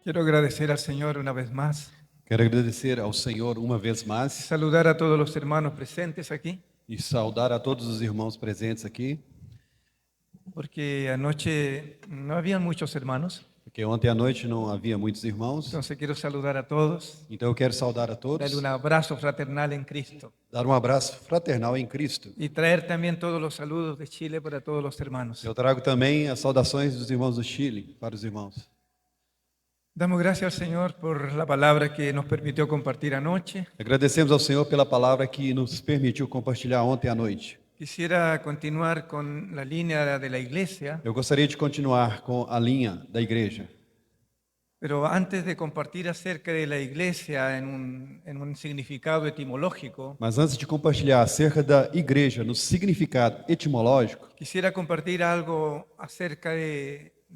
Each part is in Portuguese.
Quiero agradecer al Señor una vez más. Quero agradecer ao Senhor uma vez mais Saludar a todos los hermanos presentes aquí, e saudar a todos os irmãos presentes aqui, porque anoche no habían muchos hermanos. porque ontem à noite não havia muitos irmãos. Entonces quiero saludar a todos, Então eu quero saudar a todos, darle un abrazo fraternal en Cristo dar um abraço fraternal em Cristo. y traer también todos los saludos de Chile para todos los hermanos. Eu trago também as saudações dos irmãos do Chile para os irmãos. Damos gracias al Señor por la palabra que nos permitió compartir anoche. Agradecemos ao Senhor pela palavra que nos permitiu compartilhar ontem à noite. Quisiera continuar con la línea de la iglesia, Eu gostaria de continuar com a linha da igreja. pero antes de compartir acerca de la iglesia en un significado etimológico, Mas antes de compartilhar acerca da igreja no significado etimológico, quisiera compartir algo acerca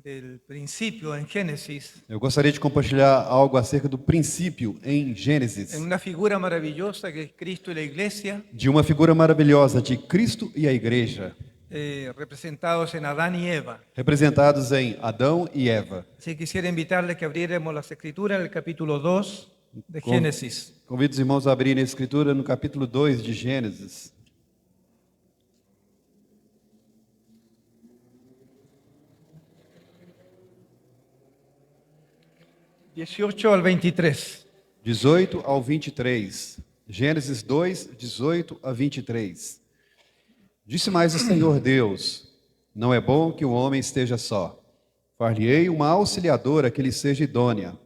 del principio en Génesis, eu gostaria de compartilhar algo acerca do princípio em Gênesis, en una figura maravillosa que es Cristo y la iglesia, de uma figura maravilhosa de Cristo e a igreja, representados en Adán y Eva. representados em Adão e Eva. Así que quisiera invitarles que abriéramos las escrituras en el capítulo 2 de Com- Génesis. Convido os irmãos a abrirem a escritura no capítulo 2 de Gênesis. (18 al 23). 18 ao 23. Gênesis 2, 18 a 23. Disse mais o Senhor Deus: não é bom que o homem esteja só. Far-lhe-ei uma auxiliadora que lhe seja idônea.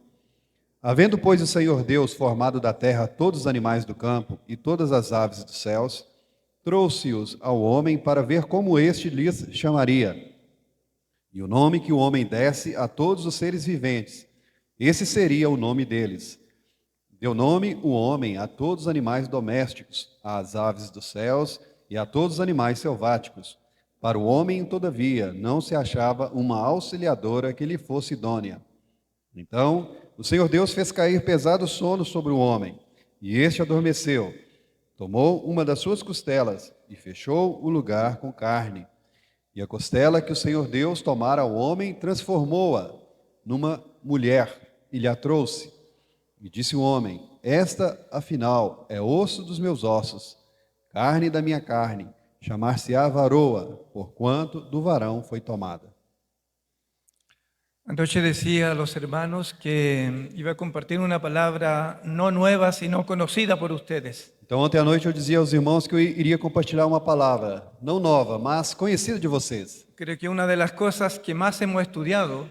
Havendo, pois, o Senhor Deus formado da terra todos os animais do campo e todas as aves dos céus, trouxe-os ao homem para ver como este lhes chamaria. E o nome que o homem desse a todos os seres viventes, esse seria o nome deles. Deu nome o homem a todos os animais domésticos, às aves dos céus e a todos os animais selváticos. Para o homem, todavia, não se achava uma auxiliadora que lhe fosse idônea. Então, o Senhor Deus fez cair pesado sono sobre o homem, e este adormeceu. Tomou uma das suas costelas e fechou o lugar com carne. E a costela que o Senhor Deus tomara ao homem, transformou-a numa mulher e lhe a trouxe. E disse o homem: esta, afinal, é osso dos meus ossos, carne da minha carne, chamar-se-á varoa, porquanto do varão foi tomada. Anoche decía a los hermanos que iba a compartir una palabra no nueva, sino conocida por ustedes. Então, ontem à noite eu dizia aos irmãos que eu iria compartilhar uma palavra, não nova, mas conhecida de vocês. Creo que una de las cosas que más hemos estudiado,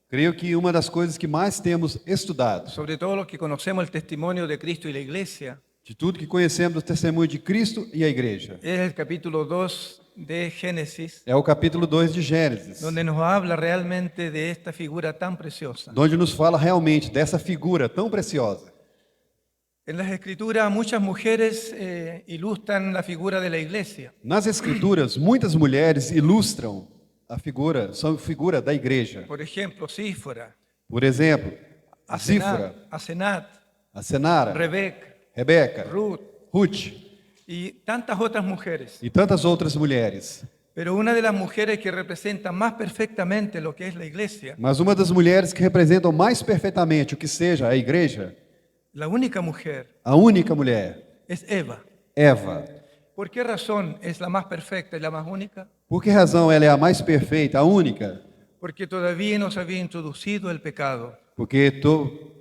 Creio que uma das coisas que mais temos estudado, sobre todo los que conocemos el testimonio de Cristo y la iglesia, de tudo que conhecemos do testemunho de Cristo e a igreja, es el capítulo 2 de Génesis, é o capítulo 2 de Gênesis, donde nos habla realmente de esta figura tan preciosa. onde nos fala realmente dessa figura tão preciosa. En las escrituras muchas mujeres ilustran la figura de la iglesia. Nas Escrituras, muitas mulheres ilustram são figura da igreja. Por ejemplo, Sífora, Por exemplo, Zífora, Asenat, a Senara, Rebeca, Rebeca, Ruth Ruth y tantas otras mujeres. e tantas outras mulheres. Pero una de las mujeres que representa más perfectamente lo que es la iglesia, Mas uma das mulheres que representam mais perfeitamente o que seja a igreja, la única mujer, a única mulher, es Eva. Eva. ¿Por qué razón es la más perfecta y la más única? Por que razão ela é a mais perfeita, a única? Porque todavía no se había introducido el pecado. Porque,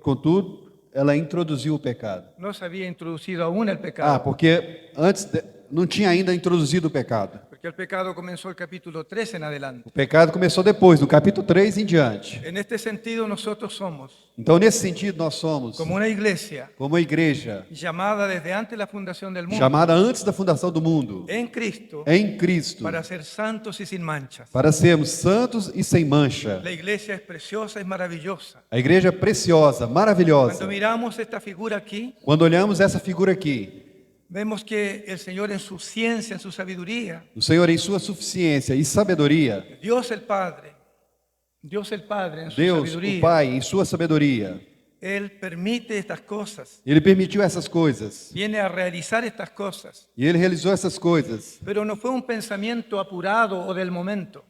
contudo, ela introduziu o pecado. No se había introducido aún el pecado. Porque antes não tinha ainda introduzido o pecado. Porque el pecado comenzó el capítulo 3 en adelante. O pecado começou depois, do capítulo 3 em diante. En este sentido nosotros somos, Então, nesse sentido, nós somos, como una iglesia, como a igreja, llamada desde antes de la fundación del mundo, chamada antes da fundação do mundo, en Cristo, em Cristo, para ser santos y sin manchas. para sermos santos e sem mancha. La iglesia es preciosa y maravillosa. A igreja é preciosa, maravilhosa. Cuando miramos esta figura aquí, Quando olhamos essa figura aqui, vemos que el Señor en su ciencia, en su sabiduría, o Senhor em sua suficiência e sabedoria, Dios el Padre, Dios el Padre, en su Deus, o sabiduría, Pai, em sua sabedoria, Él permite estas cosas, Ele permitiu essas coisas. viene a realizar estas cosas, E Ele realizou essas coisas. pero no fue un pensamiento apurado o del momento.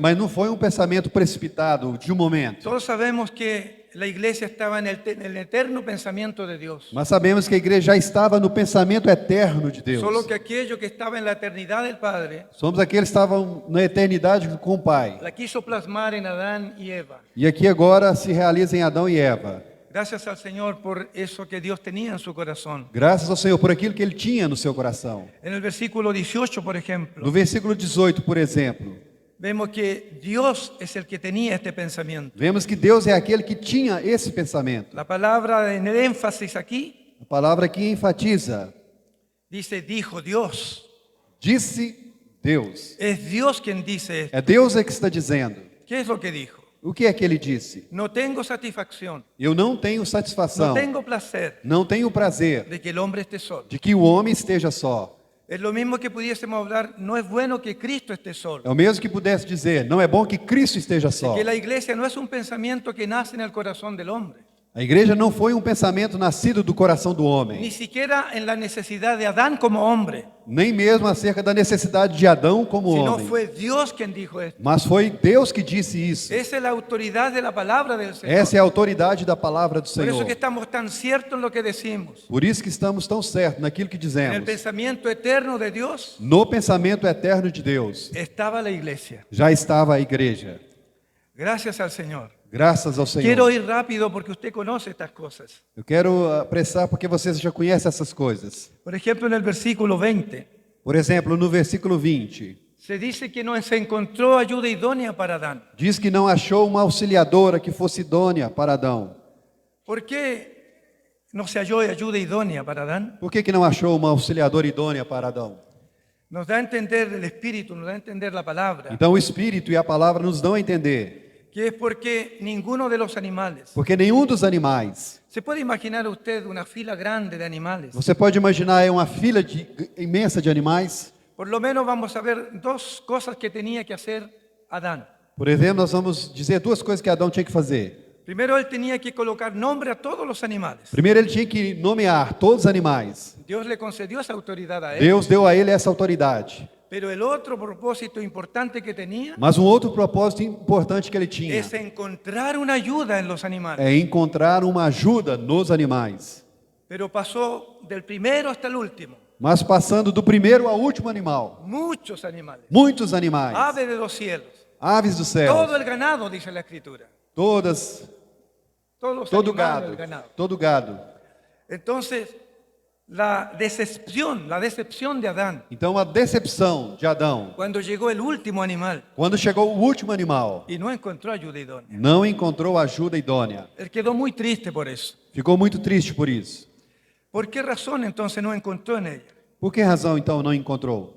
Mas não foi um pensamento precipitado de um momento. Todos sabemos que la iglesia estaba en el eterno pensamiento de Dios. Mas sabemos que a igreja já estava no pensamento eterno de Deus. Solo que aquello que estaba en la eternidad del Padre Somos aqueles que estavam na eternidade com o Pai. la quiso plasmar en Adán y Eva. E aqui agora se realiza em Adão e Eva. Gracias al Señor por eso que Dios tenía en su corazón. Graças ao Senhor por aquilo que Ele tinha no seu coração. En el versículo 18, por No ejemplo, versículo 18, por exemplo, vemos que Dios es el que tenía este pensamiento. vemos que Deus é aquele que tinha esse pensamento. La palabra en el énfasis aquí A palavra aqui enfatiza: dice, dijo Dios. disse Deus. Es Dios quien dice esto. É Deus que está dizendo. ¿Qué es lo que dijo? O que é que Ele disse? No tengo satisfacción, Eu não tenho no satisfação, tengo placer não tenho prazer de que el hombre esté solo. de que o homem esteja só. Es lo mismo que pudiésemos hablar, no es bueno que Cristo esté solo. É o mesmo que pudesse dizer: não é bom que Cristo esteja só. Que la iglesia no es un pensamiento que nace en el corazón del hombre, A igreja não foi um pensamento nascido do coração do ni homem, siquiera en la necesidad de Adán como hombre, nem mesmo acerca da necessidade de Adão como sino homem. fue Dios quien dijo esto. Mas foi Deus que disse isso. Esa es la autoridad de la palabra del Señor. Essa é a autoridade da palavra do Por eso Senhor. que estamos tan ciertos en lo que decimos. Por isso que estamos tão certos naquilo que En el dizemos. pensamiento eterno de Dios No pensamento eterno de Deus estaba la iglesia. já estava a igreja. Gracias al Señor. Graças ao Quiero Senhor. ir rápido porque usted conoce estas cosas. Eu quero apressar porque vocês já conhecem essas coisas. Por ejemplo, en el versículo 20, Por exemplo, no versículo 20, se dice que no se encontró ayuda idónea para Adán. diz que não achou uma auxiliadora que fosse idônea para Adão. ¿Por qué no se halló ayuda idónea para Adán? Por que não achou uma auxiliadora idônea para Adão? Nos da a entender el Espíritu, nos da a entender la palabra, Então o Espírito e a palavra nos dão a entender. que es porque ninguno de los animales. Porque nenhum dos animais, ¿Se puede imaginar usted una fila grande de animales? você pode imaginar aí uma fila imensa de animais. Por lo menos vamos a ver dos cosas que tenía que hacer Adán. Por exemplo, nós vamos dizer duas coisas que Adão tinha que fazer. Primero, él tenía que colocar nombre a todos los animales. Primeiro, ele tinha que nomear todos os animais. Dios le concedió esa autoridad a él. Deus deu a ele essa autoridade. Pero el otro propósito importante que tenía Mas um outro propósito importante que ele tinha es encontrar una ayuda en los animales. é encontrar uma ajuda nos animais. Pero pasó del primero hasta el último. Mas passando do primeiro ao último animal, Muchos animales. muitos animais, Aves de los cielos. aves do céu, Todo el ganado, dice la Escritura. todas, Todos los todo animales gado, del ganado. todo gado. Entonces, la decepción de Adán, Então a decepção de Adão, cuando llegó el último animal quando chegou o último animal, y no encontró ayuda idónea. não encontrou ajuda idônea. Él quedó muy triste por eso. Ficou muito triste por isso. ¿Por qué razón entonces no encontró en ella? Por que razão então não encontrou?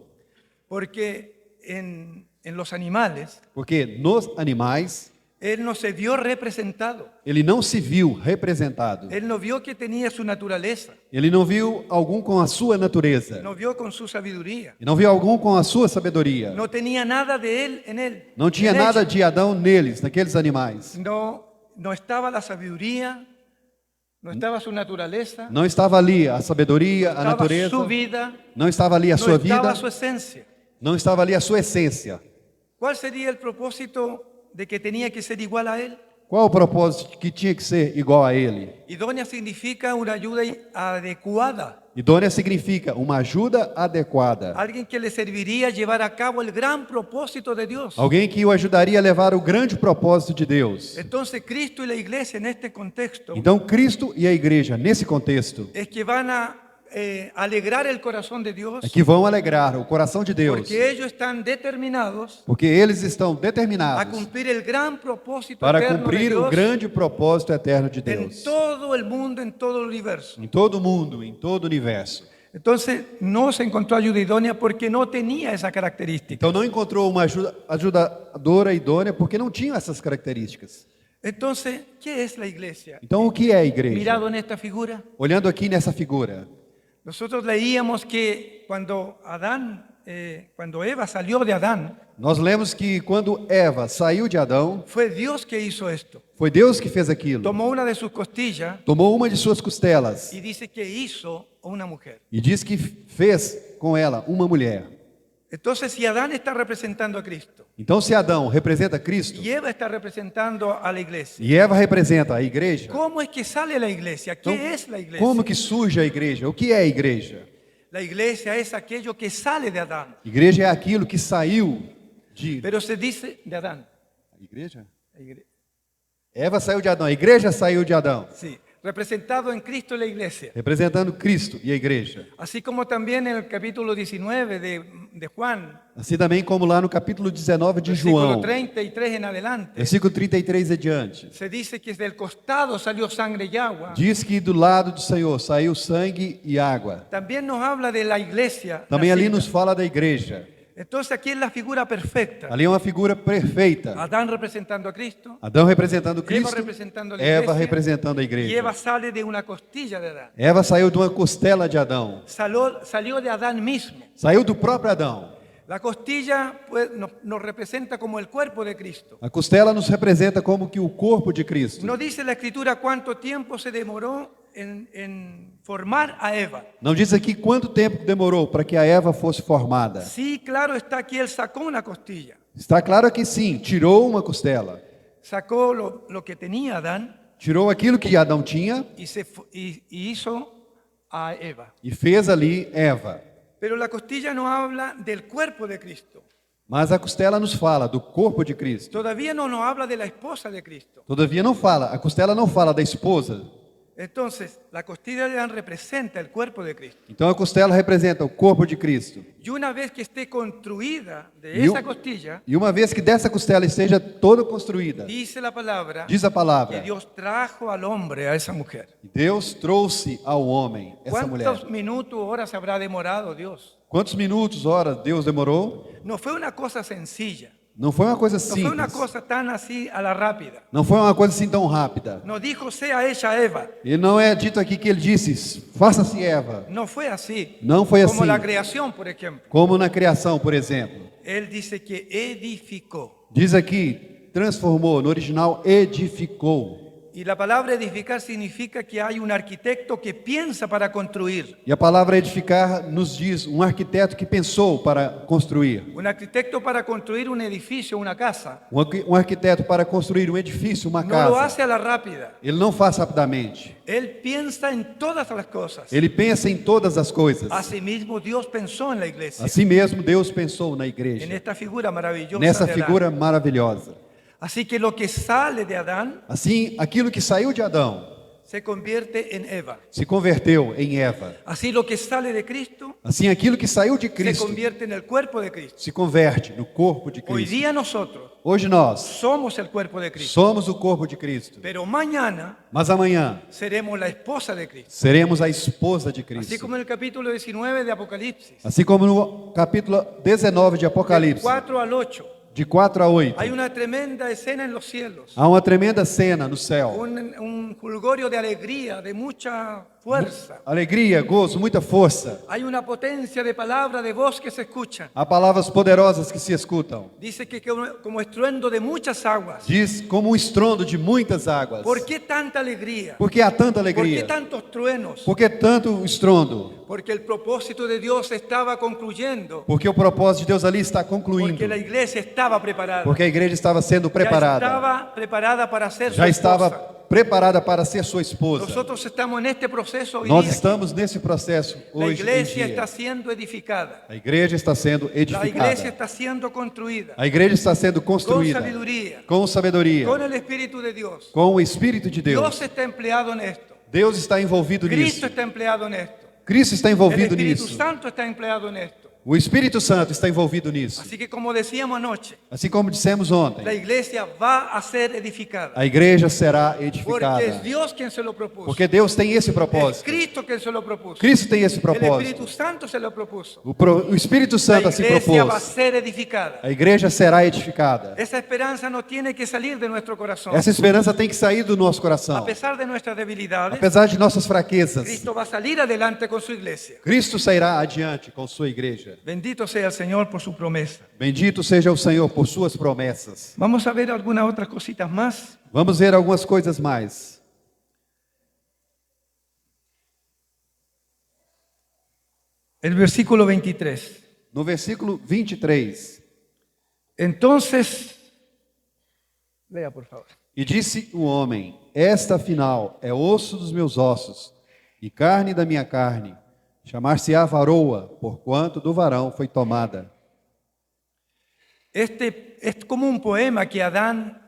Porque en los animales, Porque nos animais él no se vio representado. ele não se viu representado. Él no vio que tenía su naturaleza, Ele não viu algum com a sua natureza. no vio con su sabiduría. E não viu algum com a sua sabedoria. No tenía nada de él en él. Não tinha en nada ella. de Adão neles, naqueles animais. No estaba la sabiduría, no estaba su naturaleza, Não estava ali a sabedoria, no a estaba natureza. su vida, Não estava ali a no sua estaba vida. su esencia. Não estava ali a sua essência. ¿Cuál sería el propósito de que tenía que ser igual a él? Qual o propósito que tinha que ser igual a ele? Idónea significa una ayuda adecuada, Idônea significa uma ajuda adequada. alguien que le serviría llevar a cabo el gran propósito de Dios. Alguém que o ajudaria a levar o grande propósito de Deus. Entonces Cristo y la iglesia en este contexto Então, Cristo e a igreja, nesse contexto, es que van a alegrar el corazón de Dios, é que vão alegrar o coração de Deus. porque ellos están determinados Porque eles estão a determinados cumplir el gran propósito para eterno de cumprir o Dios grande propósito eterno de en Deus. todo el mundo, en todo el universo. Em todo o mundo, em todo o universo. Entonces no se encontró ayuda idónea porque no tenía esa característica. Então não encontrou uma ajudadora idônea porque não tinha essas características. Entonces, ¿qué es la iglesia? Então o que é a igreja? Mirado en esta figura, Olhando aqui nessa figura, nosotros leíamos que cuando Eva salió de Adán, Nós lemos que quando Eva saiu de Adão, fue Dios que hizo esto. foi Deus que fez aquilo. Tomó una de sus costillas Tomou uma de suas costelas y dice que hizo una mujer. e diz que fez com ela uma mulher. Entonces, si Adán está representando a Cristo Então, se Adão representa Cristo y Eva está representando a la iglesia, e Eva representa a igreja, ¿cómo es que sale la iglesia? ¿Qué então, es la iglesia? como que surge a igreja? O que é a igreja? La iglesia es aquello que sale de Adán. Igreja é aquilo que saiu de... Pero se dice de Adán. A igreja? La igre- Eva saiu de Adão, a igreja saiu de Adão, Sí, representado en Cristo la iglesia. representando Cristo e a igreja. Así como también en el capítulo 19 de Juan, Assim também como lá no capítulo 19 de versículo João, 33 en adelante, versículo 33 adiante, se dice que del costado salió sangre y agua. diz que do lado do Senhor saiu sangue e água. También nos habla de la iglesia. Também ali nacida. nos fala da igreja. Entonces aquí es la figura perfecta. Ali é uma figura perfeita. Adán representando a Cristo, Adão representando Eva Cristo, representando a la Eva iglesia, representando a y igreja. Eva sale de una costilla de Adán. Eva saiu de uma costela de Adão. Salió de Adán mismo. Saiu do próprio Adão. La costilla pues, nos representa como el cuerpo de Cristo. A costela nos representa como que o corpo de Cristo. No dice la escritura cuánto tiempo se demoró en formar a Eva. Não diz aqui quanto tempo demorou para que a Eva fosse formada. Sí, claro está que él sacó una costilla. Está claro que sim, tirou uma costela. Sacó lo que tenía Adán Tirou aquilo que Adão tinha y hizo a Eva. e fez ali Eva. Pero la costilla no habla del cuerpo de Cristo. Mas a costela nos fala do corpo de Cristo. Todavía no nos habla de la esposa de Cristo. Todavia não fala, a costela não fala da esposa. Entonces, la costilla de Adán representa el cuerpo de Cristo. Então a costela representa o corpo de Cristo. Y una vez que esté construida de E, esa costilla, e uma vez que dessa costela esteja toda construída, dice la palabra diz a que palavra, Dios trajo al hombre a esa mujer. Deus trouxe ao homem essa mulher. ¿Cuántos minutos o horas habrá demorado Dios? Quantos minutos, horas Deus demorou? No fue una cosa sencilla. Não foi uma coisa No fue una simples. cosa tan así a la rápida. Não foi uma coisa assim tão rápida. No dijo sea ella Eva. E não é dito aqui que ele disse, faça-se Eva. No fue así. Não foi Como assim. la creación, por ejemplo. Como na criação, por exemplo. Él dice que edificó. Diz aqui, transformou, no original, edificou. Y la palabra edificar significa que hay un arquitecto que piensa para construir. E a palavra edificar nos diz um arquiteto que pensou para construir. Un arquitecto para construir un edificio, una casa, Um arquiteto para construir um edifício, uma no lo casa. hace a la rápida. Ele não faz rapidamente. Él piensa en todas las cosas. Ele pensa em todas as coisas. Asimismo, Dios pensó en la iglesia, Assim mesmo, Deus pensou na en igreja. esta figura maravillosa Nessa de Adán. figura maravilhosa. Así que lo que sale de Adán Assim, aquilo que saiu de Adão se convierte en Eva. se converteu em Eva. Así lo que sale de Cristo Assim, aquilo que saiu de se Cristo convierte en el cuerpo de Cristo. se converte no corpo de Hoy Cristo. día nosotros Hoje nós somos el cuerpo de Cristo, somos o corpo de Cristo, pero mañana mas amanhã seremos la esposa de Cristo. seremos a esposa de Así Cristo. como en el capítulo 19 de Apocalipsis, Assim como no capítulo 19 de del Apocalipse, 4 al 8, de 4 a 8, hay una tremenda escena en los cielos, há uma tremenda cena no céu. un jolgorio de alegría, de mucha fuerza. Alegria, gozo, muita força. Hay una potencia de palabra, de voz que se escucha. Há palavras poderosas que se escutam. Dice que como estruendo de muchas aguas. Diz como um estrondo de muitas águas. ¿Por qué tanta alegría? Por que há tanta ¿Por qué alegria? tantos truenos? Por que tanto estrondo? Porque el propósito de Dios estaba concluyendo. Porque o propósito de Deus ali está concluindo. Porque la iglesia estaba preparada. Porque a igreja estava sendo Ya preparada. estaba preparada para ser su Já estava esposa. preparada para ser sua esposa. Nosotros estamos en este proceso hoy Nós día. estamos nesse processo La hoje em iglesia dia. está siendo edificada. A igreja está sendo La iglesia edificada. está siendo construida. A igreja está sendo Con construída sabiduría. com sabedoria, Con el Espíritu de Dios. com o Espírito de Dios Deus. está empleado en esto. Deus está envolvido Cristo nisso. está empleado en esto. Cristo está El envolvido Espíritu nisso. Santo está empleado en esto. O Espírito Santo está envolvido nisso. Así que como decíamos anoche, Assim como dissemos ontem, la iglesia va a ser edificada. a igreja será Porque es edificada. Dios quien se lo propuso. Porque Deus tem esse Es propósito. Cristo quien se lo propuso. Cristo tem esse El propósito. Espíritu Santo se lo propuso. O Espírito La Santo assim iglesia va a propôs. ser edificada. A igreja será edificada. Esa esperanza no tiene que salir de nuestro corazón. Essa esperança tem que sair do nosso A coração. pesar de nuestras debilidades, Apesar de nossas fraquezas, Cristo va a salir adelante con su iglesia. Cristo sairá adiante com sua igreja. Bendito sea el Señor por su promesa. Bendito seja o Senhor por suas promessas. Vamos a ver algunas otras cositas más. Vamos ver algumas coisas mais. El versículo 23. No versículo 23. Entonces, lea por favor. E disse o homem: esta afinal é osso dos meus ossos e carne da minha carne. Chamar-se-á varoa, porquanto do varão foi tomada. Este es como un poema que Adán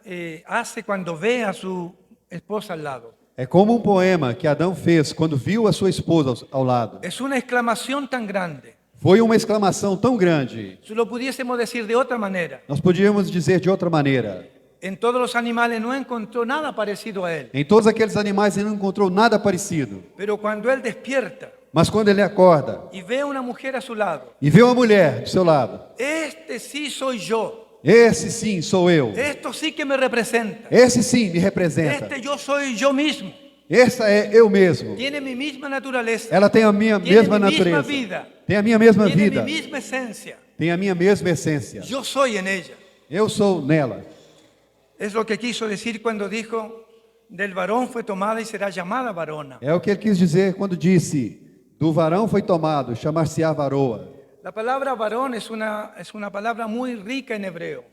hace cuando ve a su esposa al lado. É como um poema que Adão fez quando viu a sua esposa ao lado. Es una exclamación tan grande. Foi uma exclamação tão grande. Si lo pudiésemos decir de otra manera, Nós podíamos dizer de outra maneira. en todos los animales no encontró nada parecido a él. Em todos aqueles animais ele não encontrou nada parecido. Pero cuando él despierta Mas quando ele acorda y ve a una mujer a su lado, e vê uma mulher do seu lado, este sí soy yo. esse sim sou eu. Esto sí que me representa. Esse sim me representa. Este yo soy yo mismo. Essa é eu mesmo. Tiene mi misma naturaleza. Ela tem a minha Tiene mesma mi misma natureza. vida. Tem a minha mesma Tiene vida. mi misma esencia. Tem a minha mesma essência. Yo soy en ella. Eu sou nela. Es lo que quiso decir cuando dijo, del varón fue tomada y será llamada varona. É o que ele quis dizer quando disse: do varão foi tomado, chamar-se-á varoa. La palabra varón es una palabra muy rica en hebreo.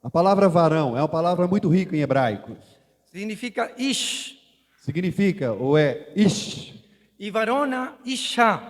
A palavra varão é uma palavra muito rica em hebraico. Significa ish. Significa, ou é ish, Y varona, isha.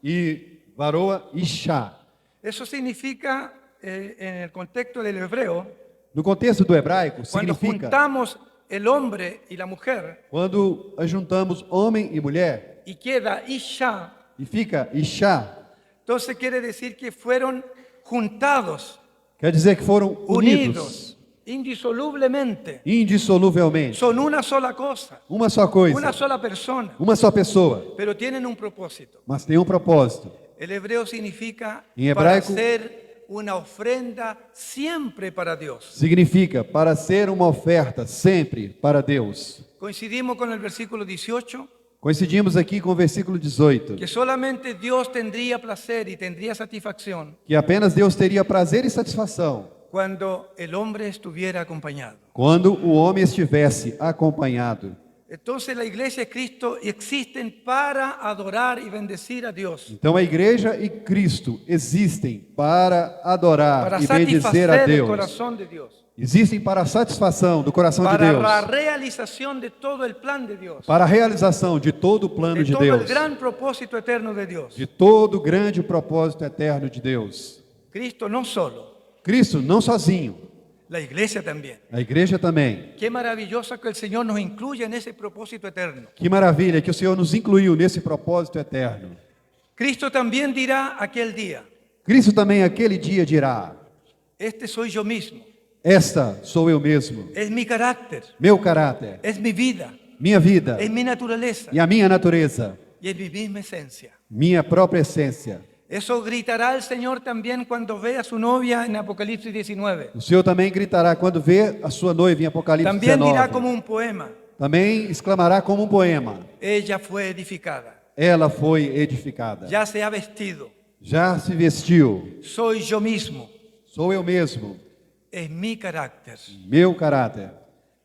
e varoa, ishá. Eso significa, en el contexto del hebreo, No contexto do hebraico, cuando significa juntamos el hombre y la mujer quando juntamos homem e mulher y queda isha, e fica ishá, entonces quiere decir que fueron juntados, quer dizer que foram unidos unidos, indisolublemente. indissoluvelmente. Son una sola cosa, Uma só coisa, una sola persona, uma só pessoa, pero tienen un propósito. mas tem um propósito. El hebreo significa En para hebraico- hacer una ofrenda siempre para Dios. Significa para ser uma oferta sempre para Deus. Coincidimos con el versículo 18, Coincidimos aqui com o versículo 18, que solamente Dios tendría placer y tendría satisfacción que apenas Deus teria prazer e satisfação cuando el hombre estuviera acompañado. quando o homem estivesse acompanhado. Entonces la iglesia y Cristo existen para adorar y bendecir a Dios, Então a igreja e Cristo existem para adorar para e bendizer satisfacer a el Deus. corazón de Dios, Existem para a satisfação do coração de para Deus, la realización de todo el plan de Dios, para a realização de todo o plano de de todo el Deus, gran propósito eterno de Dios. de todo o grande propósito eterno de Deus. Cristo no solo, Cristo não sozinho, la iglesia también. a igreja também. Qué maravilloso que el Señor nos incluya en ese propósito eterno. Que maravilha que o Senhor nos incluiu nesse propósito eterno. Cristo también dirá aquel día, Cristo também aquele dia dirá: este soy yo mismo, esta sou eu mesmo, es mi carácter, meu caráter, es mi vida, minha vida es mi naturaleza e a minha natureza, y es mi misma esencia. minha própria essência. Eso gritará el Señor también cuando ve a su novia en Apocalipsis 19. O Senhor também gritará quando vê a sua noiva em Apocalipse También dirá 19. como un poema, Também exclamará como um poema: ella fue edificada, ela foi edificada. ya se ha vestido, Já se vestiu. soy yo mismo, Sou eu mesmo, es mi carácter. meu caráter.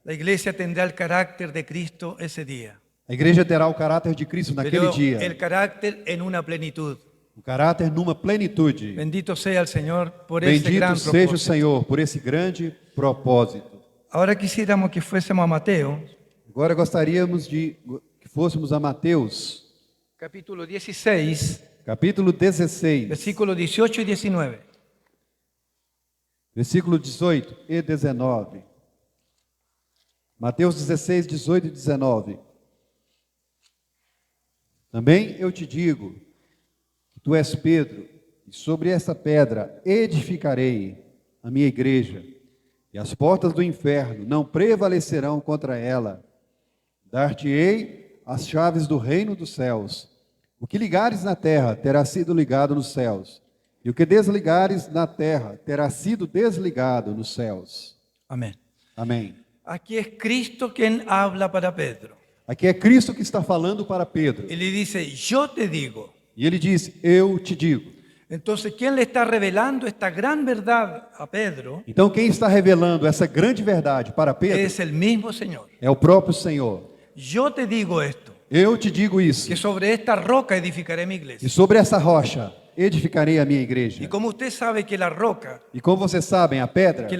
La iglesia tendrá el carácter de Cristo ese día, A igreja terá o caráter de Cristo naquele pero dia. el carácter en una plenitud. O caráter numa plenitude. Bendito sea el Señor por ese Bendito gran seja o propósito. Senhor por esse grande propósito. Ahora quisiéramos que fuésemos a Mateo, Agora gostaríamos de que fôssemos a Mateus, capítulo 16, capítulo 16, versículos 18 y 19. versículo 18 e 19. Mateus 16, 18 e 19. Também eu te digo que tu és Pedro, e sobre esta pedra edificarei a minha igreja, e as portas do inferno não prevalecerão contra ela. Dar-te-ei as chaves do reino dos céus. O que ligares na terra terá sido ligado nos céus, e o que desligares na terra terá sido desligado nos céus. Amén. Amém. Aquí es Cristo quien habla para Pedro. Aqui é Cristo que está falando para Pedro. Y le dice, yo te digo. E ele diz: eu te digo. Entonces, ¿quién le está revelando esta gran verdad a Pedro? Então, quem está revelando essa grande verdade para Pedro Es el mismo Señor. é o próprio Senhor. Yo te digo esto, Eu te digo isso, que sobre esta roca edificaré mi e iglesia. sobre essa rocha edificarei a minha igreja. Y como usted sabe que la roca Vocês sabem, a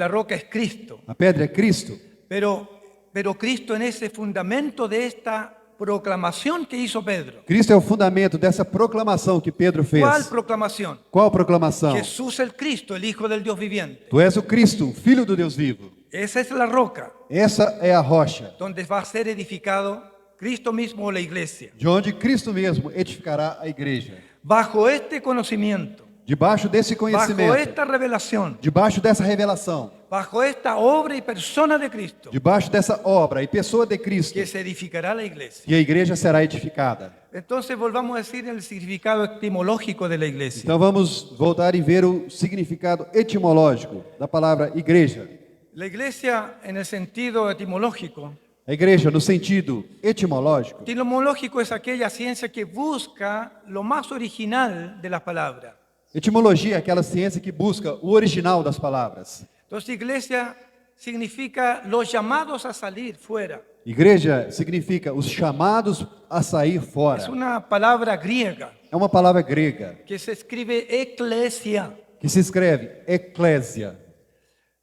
roca es Cristo, pedra é Cristo. pero Cristo en ese fundamento de esta proclamación que hizo Pedro. Cristo é o fundamento dessa proclamação que Pedro fez. ¿Cuál proclamación? Qual proclamação? Jesús el Cristo, el Hijo del Dios viviente. Tu és o Cristo, Filho do Deus vivo. Esa es la roca Essa é a rocha, donde va a ser edificado Cristo mismo o la iglesia. de onde Cristo mesmo edificará a igreja. Bajo este conocimiento, Debaixo desse bajo conhecimento, esta revelación, debaixo dessa revelação, bajo esta obra y persona de Cristo, debaixo dessa obra e pessoa de Cristo, que se edificará la iglesia. que a igreja será edificada. Entonces volvamos a decir el significado etimológico de la iglesia. Então vamos voltar e ver o significado etimológico da palavra igreja. La iglesia en el sentido etimológico. A igreja, no sentido etimológico, Etimológico es aquella ciencia que busca lo más original de las palabras. etimologia é aquela ciência que busca o original das palavras. Entonces iglesia significa los llamados a salir fuera. Igreja significa os chamados a sair Es fora. una palabra griega É uma palavra grega que se escribe eclesia, que se escreve eclésia,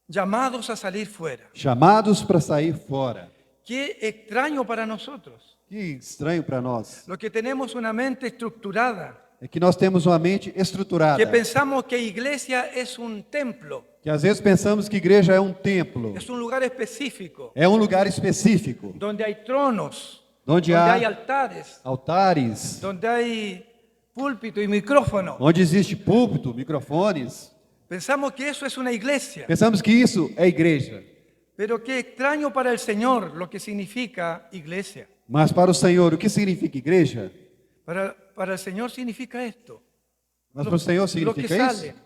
llamados a salir fuera. chamados para sair fora. Qué extraño para nosotros, Que estranho para nós. los que tenemos una mente estructurada, É que nós temos uma mente estruturada. que pensamos que iglesia es un templo, Que às vezes pensamos que igreja é um templo. es un lugar específico, É um lugar específico, donde hay tronos, Donde donde há hay altares, altares, donde hay púlpito y micrófono. onde existe púlpito, microfones. Pensamos que eso es una iglesia, Pensamos que isso é igreja. pero qué extraño para el Señor lo que significa iglesia. Mas para o Senhor, o que significa igreja? Para el Señor significa esto. Mas para o Senhor Los que significa salen, isso?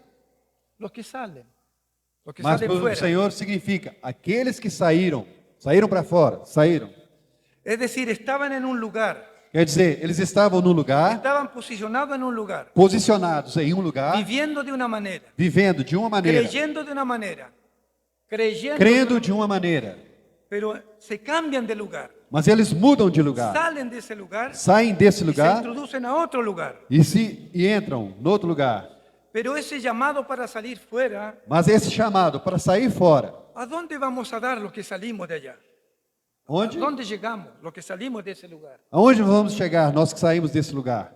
los que salen, los que Mas salen para o fuera. Senhor significa aqueles que saíram para fora, saíram. Es decir, estaban en un lugar, Quer dizer, eles estavam no lugar, estaban posicionados en un lugar, posicionados em um lugar, viviendo de una manera, vivendo de uma maneira, creyendo de una manera, creyendo, crendo de uma maneira. pero se cambian de lugar, Mas eles mudam de lugar, salen de ese lugar saem desse y se lugar introducen a otro lugar. e entram no outro lugar. Pero ese llamado para salir fuera, Mas esse chamado para sair fora, ¿a dónde vamos a dar los que salimos de allá? ¿A onde? dónde llegamos los que salimos de ese lugar? Aonde vamos chegar, nós que saímos desse lugar?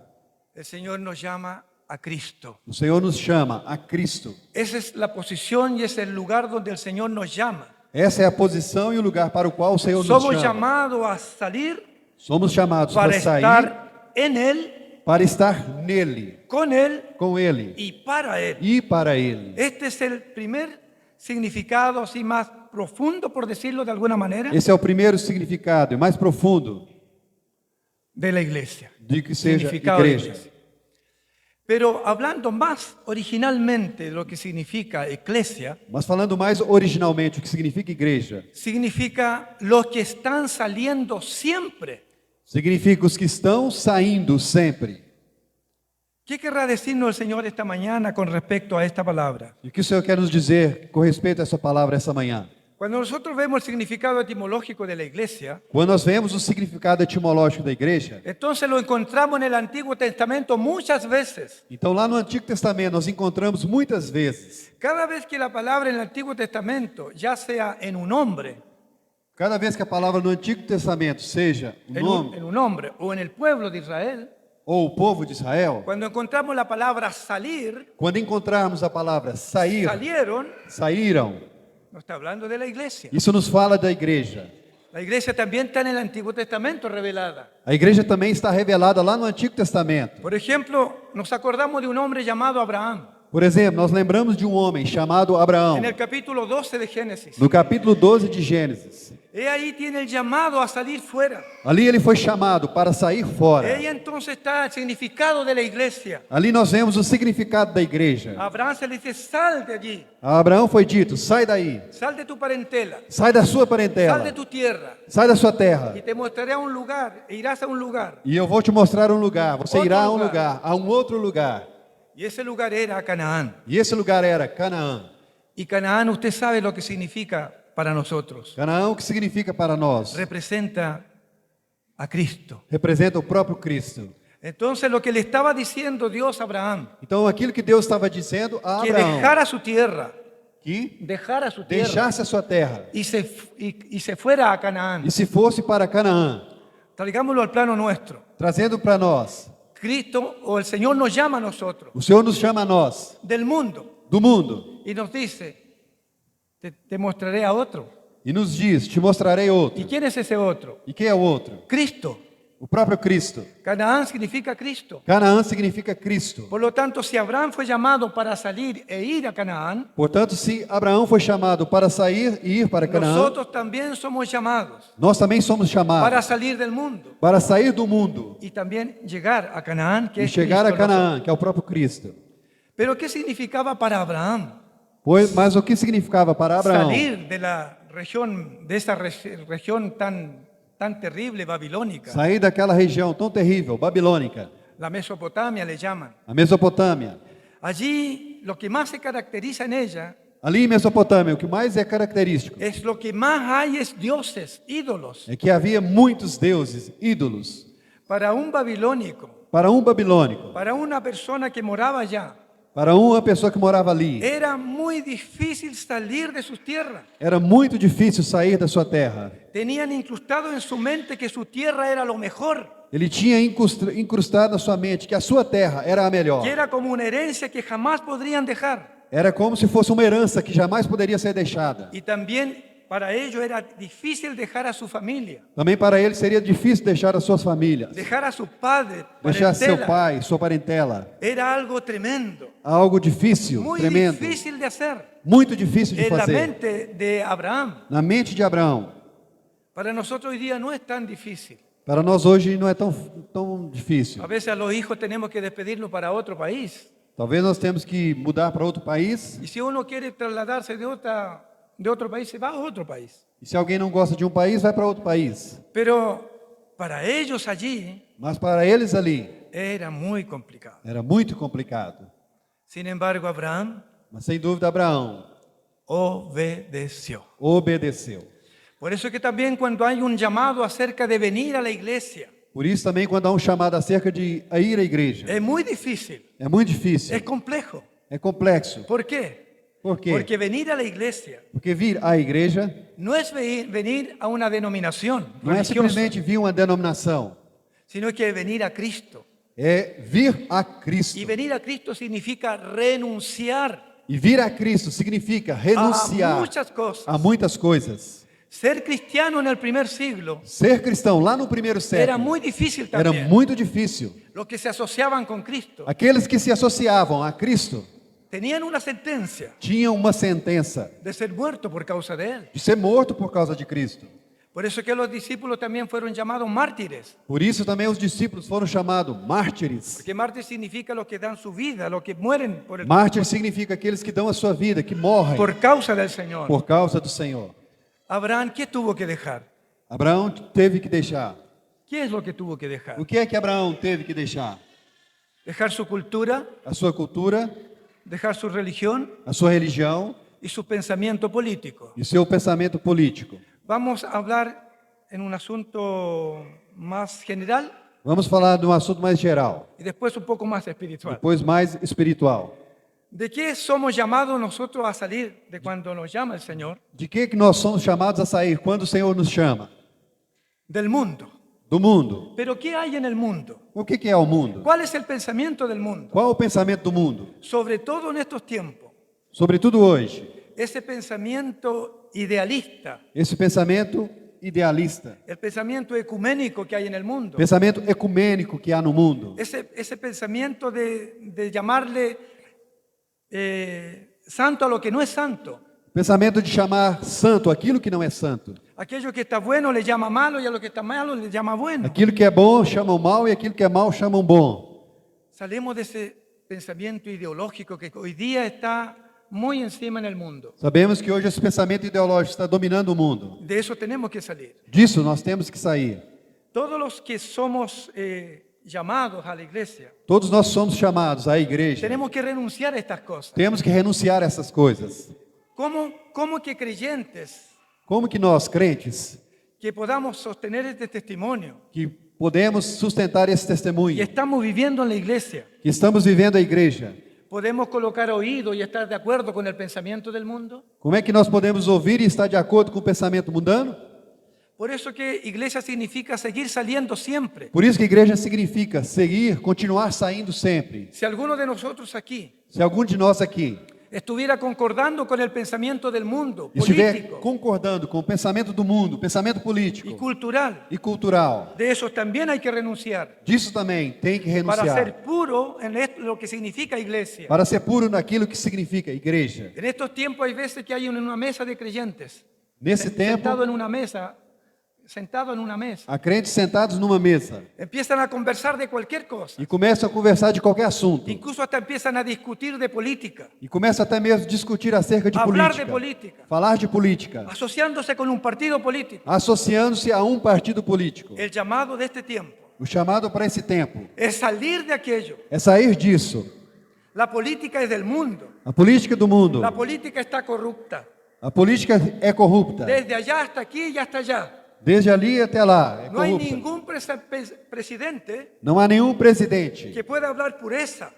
El Señor nos llama a Cristo. O Senhor nos chama a Cristo. Esa es la posición y es el lugar donde el Señor nos llama. Essa é a posição e o lugar para o qual o Senhor nos Somos chama. llamados a salir Somos chamados para para sair, estar en Él, para estar nele, con Él com Ele y para Él. e para Ele. Este es el primer significado así más profundo, por decirlo de alguna manera, Esse é o primeiro significado e mais profundo de la iglesia. de que seja Significado de igreja. iglesia. Pero hablando más originalmente de lo que significa eclesia, Mas falando mais originalmente o que significa igreja, significa los que están saliendo siempre. significa os que estão saindo sempre. ¿Qué querrá decirnos el Señor esta mañana con respecto a esta palabra? E o que o Senhor quer nos dizer com respeito a essa palavra essa manhã? Cuando nosotros vemos el significado etimológico de la iglesia, Quando nós vemos o significado etimológico da igreja, entonces lo encontramos en el Antiguo Testamento muchas veces. então lá no Antigo Testamento nós encontramos muitas vezes, Cada vez que la palabra en el Antiguo Testamento, ya sea en un hombre, cada vez que a palavra no Antigo Testamento seja o nome en un hombre o en el pueblo de Israel, ou o povo de Israel, cuando encontramos la palabra salir, quando encontrarmos a palavra sair, salieron, saíram, no está hablando de la iglesia. isso nos fala da igreja. La iglesia también está en el Antiguo Testamento revelada. A igreja também está revelada lá no Antigo Testamento. Por ejemplo, nos acordamos de un hombre llamado Abraham, Por exemplo, nós lembramos de um homem chamado Abraão, en el capítulo 12 de Génesis. no capítulo 12 de Gênesis. He ahí tiene el llamado a salir fuera. Ali ele foi chamado para sair fora. Ahí entonces está el significado de la iglesia. Ali nós vemos o significado da igreja. A Abraham se le dice, sal de allí, A Abraão foi dito: sai daí, sal de tu parentela, sai da sua sal parentela, de tu tierra, sai da sua terra, y te mostraré a un lugar, e irás a un lugar. e eu vou te mostrar um lugar. Você Outro irá a um lugar. lugar, a um outro lugar. Y ese lugar era Canaán. E esse lugar era Canaã. Y Canaán, usted sabe lo que significa para nosotros. Canaã, o que significa para nós? Representa a Cristo. Representa o próprio Cristo. Entonces lo que le estaba diciendo Dios a Abraham, Então, aquilo que Deus estava dizendo a que Abraão, dejara su tierra, que dejara su tierra deixasse a sua terra y se fuera a Canaán. e se fosse para Canaã, Traigámoslo al plano nuestro. trazendo para nós. Cristo o el Señor nos llama a nosotros O Senhor nos chama a nós, del mundo do mundo, y nos dice, te mostraré a otro. e nos diz: te mostrarei ¿Y outro. quién es ese otro? E quem é o outro? Cristo. O próprio Cristo. Canaán significa Cristo. Canaã significa Cristo. Por lo tanto, si Abraham fue llamado para salir e ir a Canaán, Portanto, se Abraão foi chamado para sair e ir para Canaã, nosotros también somos llamados nós também somos chamados para salir del mundo para sair do mundo y también llegar a Canaán, que e es chegar Cristo a Canaã, que é o próprio Cristo. Pero ¿qué significaba para Abraham Mas o que significava para Abraão salir de la región, de esa región tan terrible babilónica? sair daquela região tão terrível, babilônica, La Mesopotamia le llaman. a Mesopotâmia? Allí lo que más se caracteriza en ella Ali em Mesopotâmia, o que mais é característico es lo que más hay es dioses, ídolos. é que havia muitos deuses, ídolos. Para un babilónico, Para um babilônico, para una persona que moraba allá, para uma pessoa que morava ali, era muy difícil salir de sus tierras. era muito difícil sair da sua terra. Tenían incrustado en su mente que su tierra era lo mejor, Ele tinha incrustado na sua mente que a sua terra era a melhor. que era como una herencia que jamás podrían dejar. Era como se fosse uma herança que jamais poderia ser deixada. Y también para ellos era difícil dejar a su familia, Também para ele seria difícil deixar as suas famílias, dejar a su padre, deixar seu parentela. pai, sua parentela. Era algo tremendo, Algo difícil, muy tremendo, difícil de hacer. muito difícil de En la fazer. mente de Abraham, Na mente de Abraão. para nosotros hoy día no es tan difícil. Para nós hoje não é tão difícil. A veces a los hijos tenemos que despedirlos para otro país. Talvez nós temos que mudar para outro país. Y si uno quiere trasladarse de otro país, se va a otro país. E se alguém não gosta de um país, vai para outro país. Pero para ellos allí Mas para eles ali era muy complicado. era muito complicado. Sin embargo, Abraham Mas sem dúvida Abraão obedeció. obedeceu. Por eso es que también cuando hay un llamado acerca de venir a la iglesia, Por isso também quando há um chamado acerca de ir à igreja, es muy difícil, é muito difícil, es complejo. é complexo. ¿Por qué? Por quê? Porque venir a la iglesia Porque vir à igreja no es venir a una denominación não é religiosa, simplesmente vir uma denominação, sino que venir a Cristo. é vir a Cristo. Y venir a Cristo significa renunciar E vir a Cristo significa a renunciar muchas cosas. a muitas coisas. Ser cristiano en el primer siglo Ser cristão lá no primeiro era século muy difícil era también. muito difícil. Los que se asociaban con Cristo Aqueles que se associavam a Cristo tenían una sentencia tinham uma sentença de ser muerto por causa de Él. de ser morto por causa de Cristo. Por eso es que los discípulos también fueron llamados mártires. Por isso também os discípulos foram chamados mártires. Porque mártir significa los que dan su vida, los que mueren Mártir significa aqueles que dão a sua vida, que morrem por causa del Señor. por causa do Senhor. Abraham, ¿qué tuvo que dejar? Abraão teve que deixar. ¿Qué es lo que tuvo que dejar? O que é que Abraão teve que deixar? Dejar su cultura, A sua cultura, dejar su religión a sua religião y su pensamiento político. e o seu pensamento político. Vamos a hablar en un asunto más general Vamos falar de um assunto mais geral, y después un poco más espiritual. depois mais espiritual. ¿De qué somos llamados nosotros a salir de cuando nos llama el Señor? De que nós somos chamados a sair quando o Senhor nos chama? Del mundo. Do mundo. Pero ¿qué hay en el mundo? O que é o mundo? ¿Cuál es el pensamiento del mundo? Qual é o pensamento do mundo? Sobre todo en estos tiempos. Sobretudo hoje, Ese pensamiento idealista, esse pensamento idealista, el pensamiento ecuménico que hay en el mundo. pensamento ecumênico que há no mundo, Ese pensamiento de llamarle santo a lo que no es santo. pensamento de chamar santo aquilo que não é santo, Aquello que está bueno le llama malo y a lo que está malo le llama bueno. aquilo que é bom chamam mal e aquilo que é mal chamam bom. Salimos de ese pensamiento ideológico que hoy día está muy encima en el mundo. Sabemos que hoje esse pensamento ideológico está dominando o mundo. De eso tenemos que salir. Disso nós temos que sair. Todos los que somos llamados a la iglesia. Todos nós somos chamados à igreja. Tenemos que renunciar a estas cosas. Temos que renunciar a essas coisas. ¿Cómo que creyentes Como que nós, crentes, que podamos sostener este testimonio que podemos sustentar esse y testemunho, estamos viviendo en la iglesia, que estamos vivendo a igreja, podemos colocar oído y estar de acuerdo con el pensamiento del mundo? como é que nós podemos ouvir e estar de acordo com o pensamento mundano? Por eso que iglesia significa seguir saliendo siempre. Por isso que igreja significa seguir, continuar saindo sempre. Si alguno de nosotros aquí Se algum de nós aqui estuviera concordando con el pensamiento del mundo estiver político concordando com o pensamento do mundo, pensamento y político cultural, e cultural, de eso también hay que renunciar disso também tem que para renunciar. ser puro en lo que significa iglesia. Para ser puro naquilo que significa igreja. En estos tiempos hay veces que hay una mesa de creyentes, Nesse tempo, sentado en una mesa, há crentes sentados numa mesa empiezan a conversar de cualquier cosa, e começam a conversar de qualquer assunto. incluso hasta empiezan a discutir de política, E começam até mesmo a discutir acerca de hablar de política. política, Falar de política. asociándose con un partido político. Associando-se a um partido político. El llamado de este tiempo O chamado para esse tempo es salir de aquello. é sair disso. La política es del mundo, A política do mundo. la política está corrupta, A política é corrupta. desde allá hasta aquí y hasta allá. Desde ali até lá. É No hay corrupta. ningún presidente Não há nenhum presidente que pueda hablar pureza.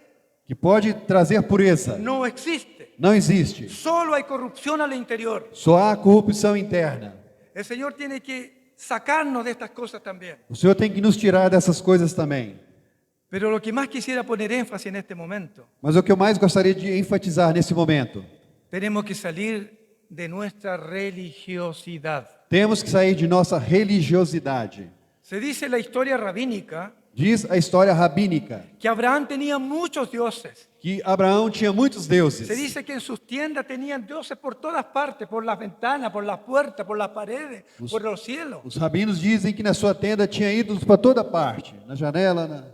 que pode trazer pureza. No existe. Não existe. Solo hay corrupción al interior. Só há corrupção interna. El Señor tiene que sacarnos de estas cosas también. O Senhor tem que nos tirar dessas coisas também. Pero lo que más quisiera poner énfasis en este momento, Mas o que eu mais gostaria de enfatizar nesse momento, tenemos que salir de nuestra religiosidad. temos que sair de nossa religiosidade. Se dice en la historia rabínica Diz a história rabínica que Abraham tenía muchos dioses. que Abraão tinha muitos deuses. Se dice que en sus tiendas tenían dioses por todas partes, por las ventanas, por las puertas, por las paredes, por los cielos. Os rabinos dizem que na sua tenda tinha ídolos para toda parte, na janela.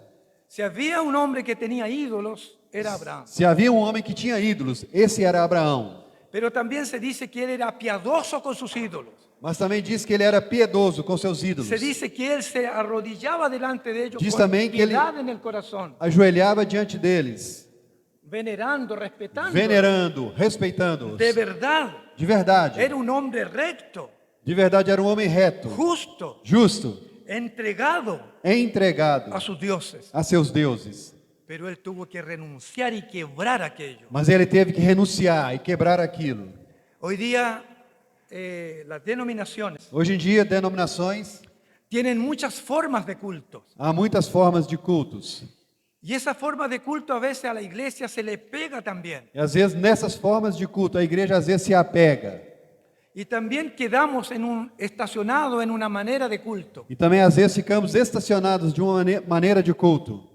Si había un hombre que tenía ídolos, era Abraham. Se havia um homem que tinha ídolos, esse era Abraão. Pero también se dice que él era piadoso con sus ídolos. Mas também diz que ele era piedoso com seus ídolos. Se dice que él se arrodillaba delante de ellos Diz con também que ele piedad en el corazón, ajoelhava diante deles, venerando, respetando. venerando, respeitando-os. De verdad, De verdade. era un hombre recto, De verdade era um homem reto, justo, justo, entregado entregado a sus dioses. a seus deuses. Pero él tuvo que renunciar y quebrar aquello. Mas ele teve que renunciar e quebrar aquilo. Hoy día las denominaciones Hoje em dia, denominações, tienen muchas formas de cultos. há muitas formas de cultos. Y esa forma de culto a veces a la iglesia se le pega también. E às vezes nessas formas de culto, a igreja às vezes se apega. Y también quedamos estacionados en una manera de culto. E também às vezes ficamos estacionados de uma maneira de culto.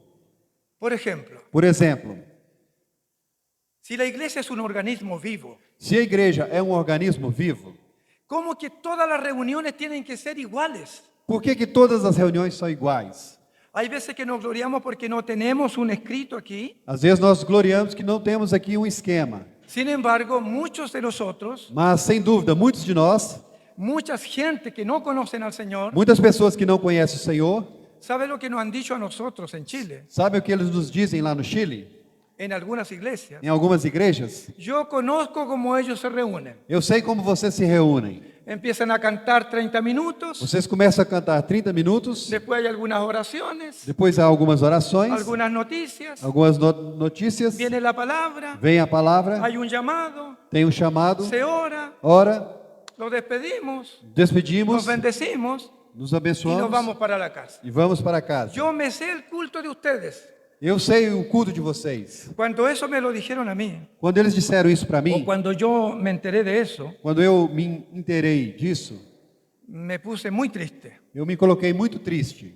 Por ejemplo, Por exemplo, si la iglesia es un organismo vivo, se a igreja é um organismo vivo, ¿cómo que todas las reuniones tienen que ser iguales? por que todas as reuniões são iguais? Hay veces que nos gloriamos porque no tenemos un escrito aquí. Às vezes nós gloriamos que não temos aqui um esquema. Sin embargo, muchos de nosotros, Mas, sem dúvida, muitos de nós, muchas gente que no conocen al Señor, muitas pessoas que não conhecem o Senhor, ¿sabe lo que nos han dicho a nosotros en Chile, sabem o que eles nos dizem lá no Chile, en algunas iglesias? em algumas igrejas? Yo conozco cómo ellos se reúnen. Eu sei como vocês se reúnem. Empiezan a cantar 30 minutos, Vocês começam a cantar 30 minutos, después hay algunas oraciones, depois há algumas orações, algunas noticias, algumas notícias, viene la palabra, vem a palavra, hay un llamado, tem um chamado, se ora, ora, lo despedimos, despedimos, nos bendecimos nos y nos abençoamos vamos para la casa. e vamos para casa. Yo me sé el culto de ustedes. Eu sei o culto de vocês. Cuando eso me lo dijeron a mí, Quando eles disseram isso para o mim, cuando yo me enteré de eso, quando eu me inteirei disso, me puse muy triste. eu me coloquei muito triste.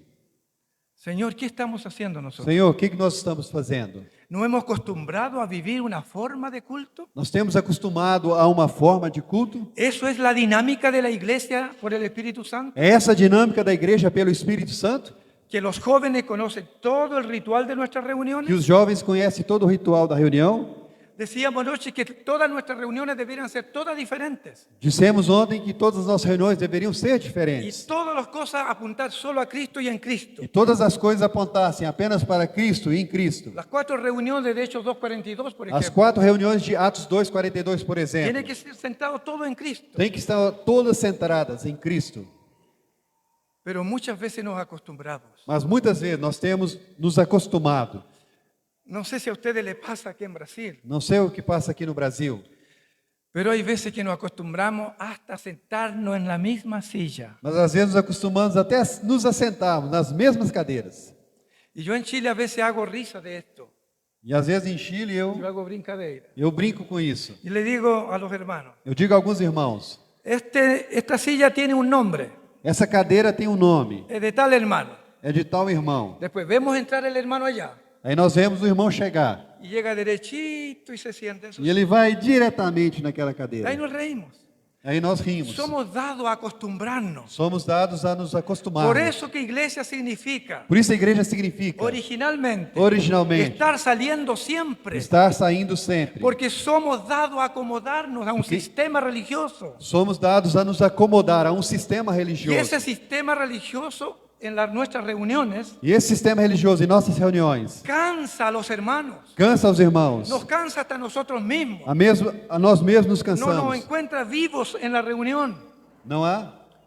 Señor, ¿qué estamos haciendo nosotros? Senhor, o que nós estamos fazendo? ¿No hemos acostumbrado a vivir una forma de culto? Nós temos acostumado a uma forma de culto? ¿Eso es la dinámica de la iglesia por el Espíritu Santo? É essa a dinâmica da igreja pelo Espírito Santo? Que los jóvenes conocen todo el ritual de nuestras Que reuniones. os jovens conhecem todo o ritual da reunião? Decíamos anoche que todas nuestras reuniones deberían ser todas diferentes. Dissemos ontem que todas as nossas reuniões deveriam ser Y diferentes. todas las cosas apuntar solo a Cristo y en Cristo. E todas as coisas apontassem apenas para Cristo e em Cristo. Las 4 reuniones de Hechos 2:42, por As ejemplo, 4 reuniões de Atos 2:42, por tiene exemplo, que ser sentado todo en Cristo. tem que estar todas centradas em Cristo. Pero muchas veces nos acostumbramos. Mas muitas vezes nós temos nos acostumado. No sé si a ustedes les pasa aquí en Brasil, Não sei o que passa aqui no Brasil, pero hay veces que nos acostumbramos hasta sentarnos en la misma silla. mas às vezes nos acostumamos até a nos assentarmos nas mesmas cadeiras. Y yo en Chile a veces hago risa de esto. E às vezes em Chile Yo hago brincadeira. eu brinco com isso. Y le digo a los hermanos, Eu digo a alguns irmãos, esta silla tiene un nombre, essa cadeira tem um nome, es de tal hermano. é de tal irmão. Después vemos entrar el hermano allá Aí nós vemos o irmão chegar y llega derechito y se sienta en su e ele vai diretamente naquela cadeira. Ahí nos reímos. Aí nós rimos. Somos dados a acostumbrarnos. Somos dados a nos acostumar. Por eso que iglesia significa, Por isso a igreja significa originalmente, estar saliendo siempre. estar saindo sempre. Porque somos dados a acomodarnos a un Porque sistema religioso. somos dados a nos acomodar a um sistema Y religioso. ese sistema religioso en nuestras reuniones E esse sistema religioso em nossas reuniões cansa a los hermanos. cansa os irmãos. Nos cansa hasta nosotros mismos. A nós mesmos nos No nos cansamos. encuentra vivos en la reunión. Não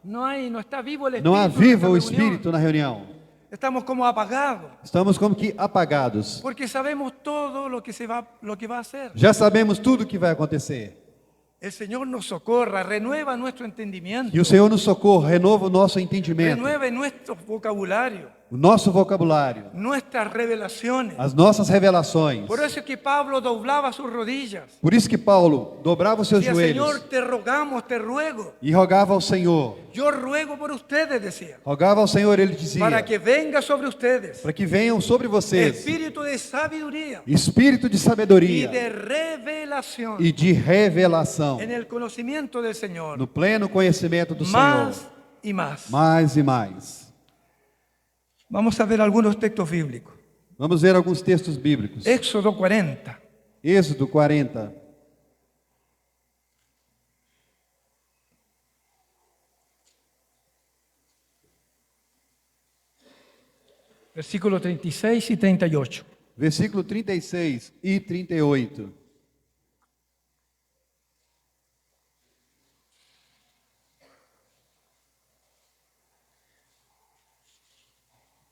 No está vivo el espíritu. não há en vivo o nuestra reunión. espírito na reunião. Estamos como apagados. Estamos como que apagados. Porque sabemos todo lo que va a hacer. Já sabemos tudo o que vai acontecer. El Señor nos socorra, renueva nuestro entendimiento, E o Senhor nos socorra, renova o nosso entendimento, renueve nuestro vocabulario, o nosso vocabulário, nuestras revelaciones. as nossas revelações. Por eso es que Pablo doblaba sus rodillas. Por isso que Paulo dobrava os seus Decía, joelhos Señor, te rogamos, te ruego. e rogava ao Senhor. Yo ruego por ustedes, decía, Rogava ao Senhor, ele dizia, para que venga sobre ustedes para que venham sobre vocês espíritu de sabiduría espírito de y sabedoria de revelación e de revelação, en el conocimiento del Señor, no pleno conhecimento do más Senhor, y más. mais e mais. Vamos a ver algunos textos bíblicos. Vamos ver alguns textos bíblicos. Éxodo 40. Êxodo 40, Versículos 36 y 38. versículo 36 e 38.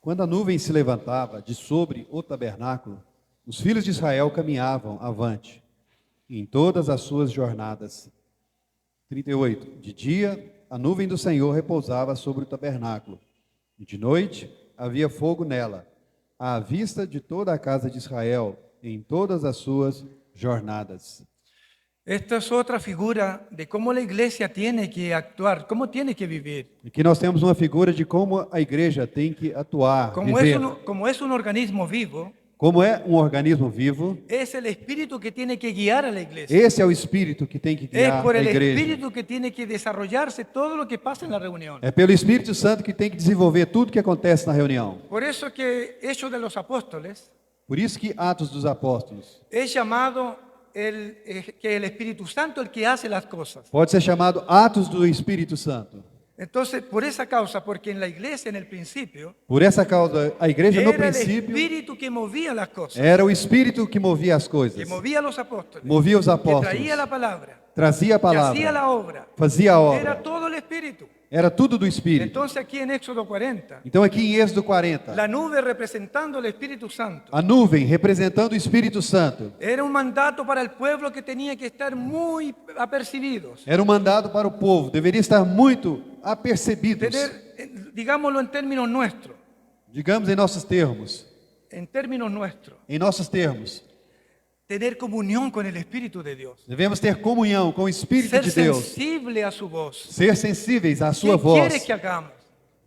Quando a nuvem se levantava de sobre o tabernáculo, os filhos de Israel caminhavam avante em todas as suas jornadas. 38. De dia, a nuvem do Senhor repousava sobre o tabernáculo, e de noite havia fogo nela, à vista de toda a casa de Israel, em todas as suas jornadas. Esta es otra figura de cómo la iglesia tiene que actuar, cómo tiene que vivir. Aqui nós temos uma figura de como a igreja tem que atuar, viver. Como es un organismo vivo, Como é um organismo vivo, es el espíritu que tiene que guiar a la iglesia. esse é o espírito que tem que Es guiar por a el igreja. espíritu que tiene que desarrollarse todo lo que pasa en la reunión. É pelo Espírito Santo que tem que desenvolver tudo que acontece na reunião. Por eso que Hechos de los Apóstoles Por isso que Atos dos Apóstolos es llamado que el Espíritu Santo el que hace las cosas. pode ser chamado Atos do Espírito Santo. Entonces, por esa causa, porque en la iglesia en el principio Por essa causa, a igreja no era el princípio espíritu que movía las cosas, era o Espírito que movia as que coisas, movía a los apóstoles, movia os que apóstolos, traía la palabra, trazia a que hacía palavra, la obra. fazia a Era obra. todo el espíritu. Era tudo do Espírito. Entonces aquí en Éxodo 40, Então aqui em Êxodo 40, la nube representando el Espíritu Santo a nuvem representando o Espírito Santo era un mandato para el pueblo que tenía que estar muy apercibidos. era um mandado para o povo, deveria estar muito apercebidos, Digámoslo en términos nuestros, digamos em nossos termos, tener comunión con el Espíritu de Dios, devemos ter comunhão com o Espírito ser de Deus, sensible a su voz. ser sensíveis à sua ¿Qué voz, quiere que hagamos?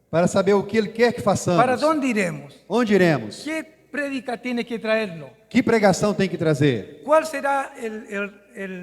para saber o que Ele quer que ¿Para façamos, dónde iremos? onde iremos, ¿Qué prédica tiene que traernos? que pregação tem que trazer, ¿Cuál será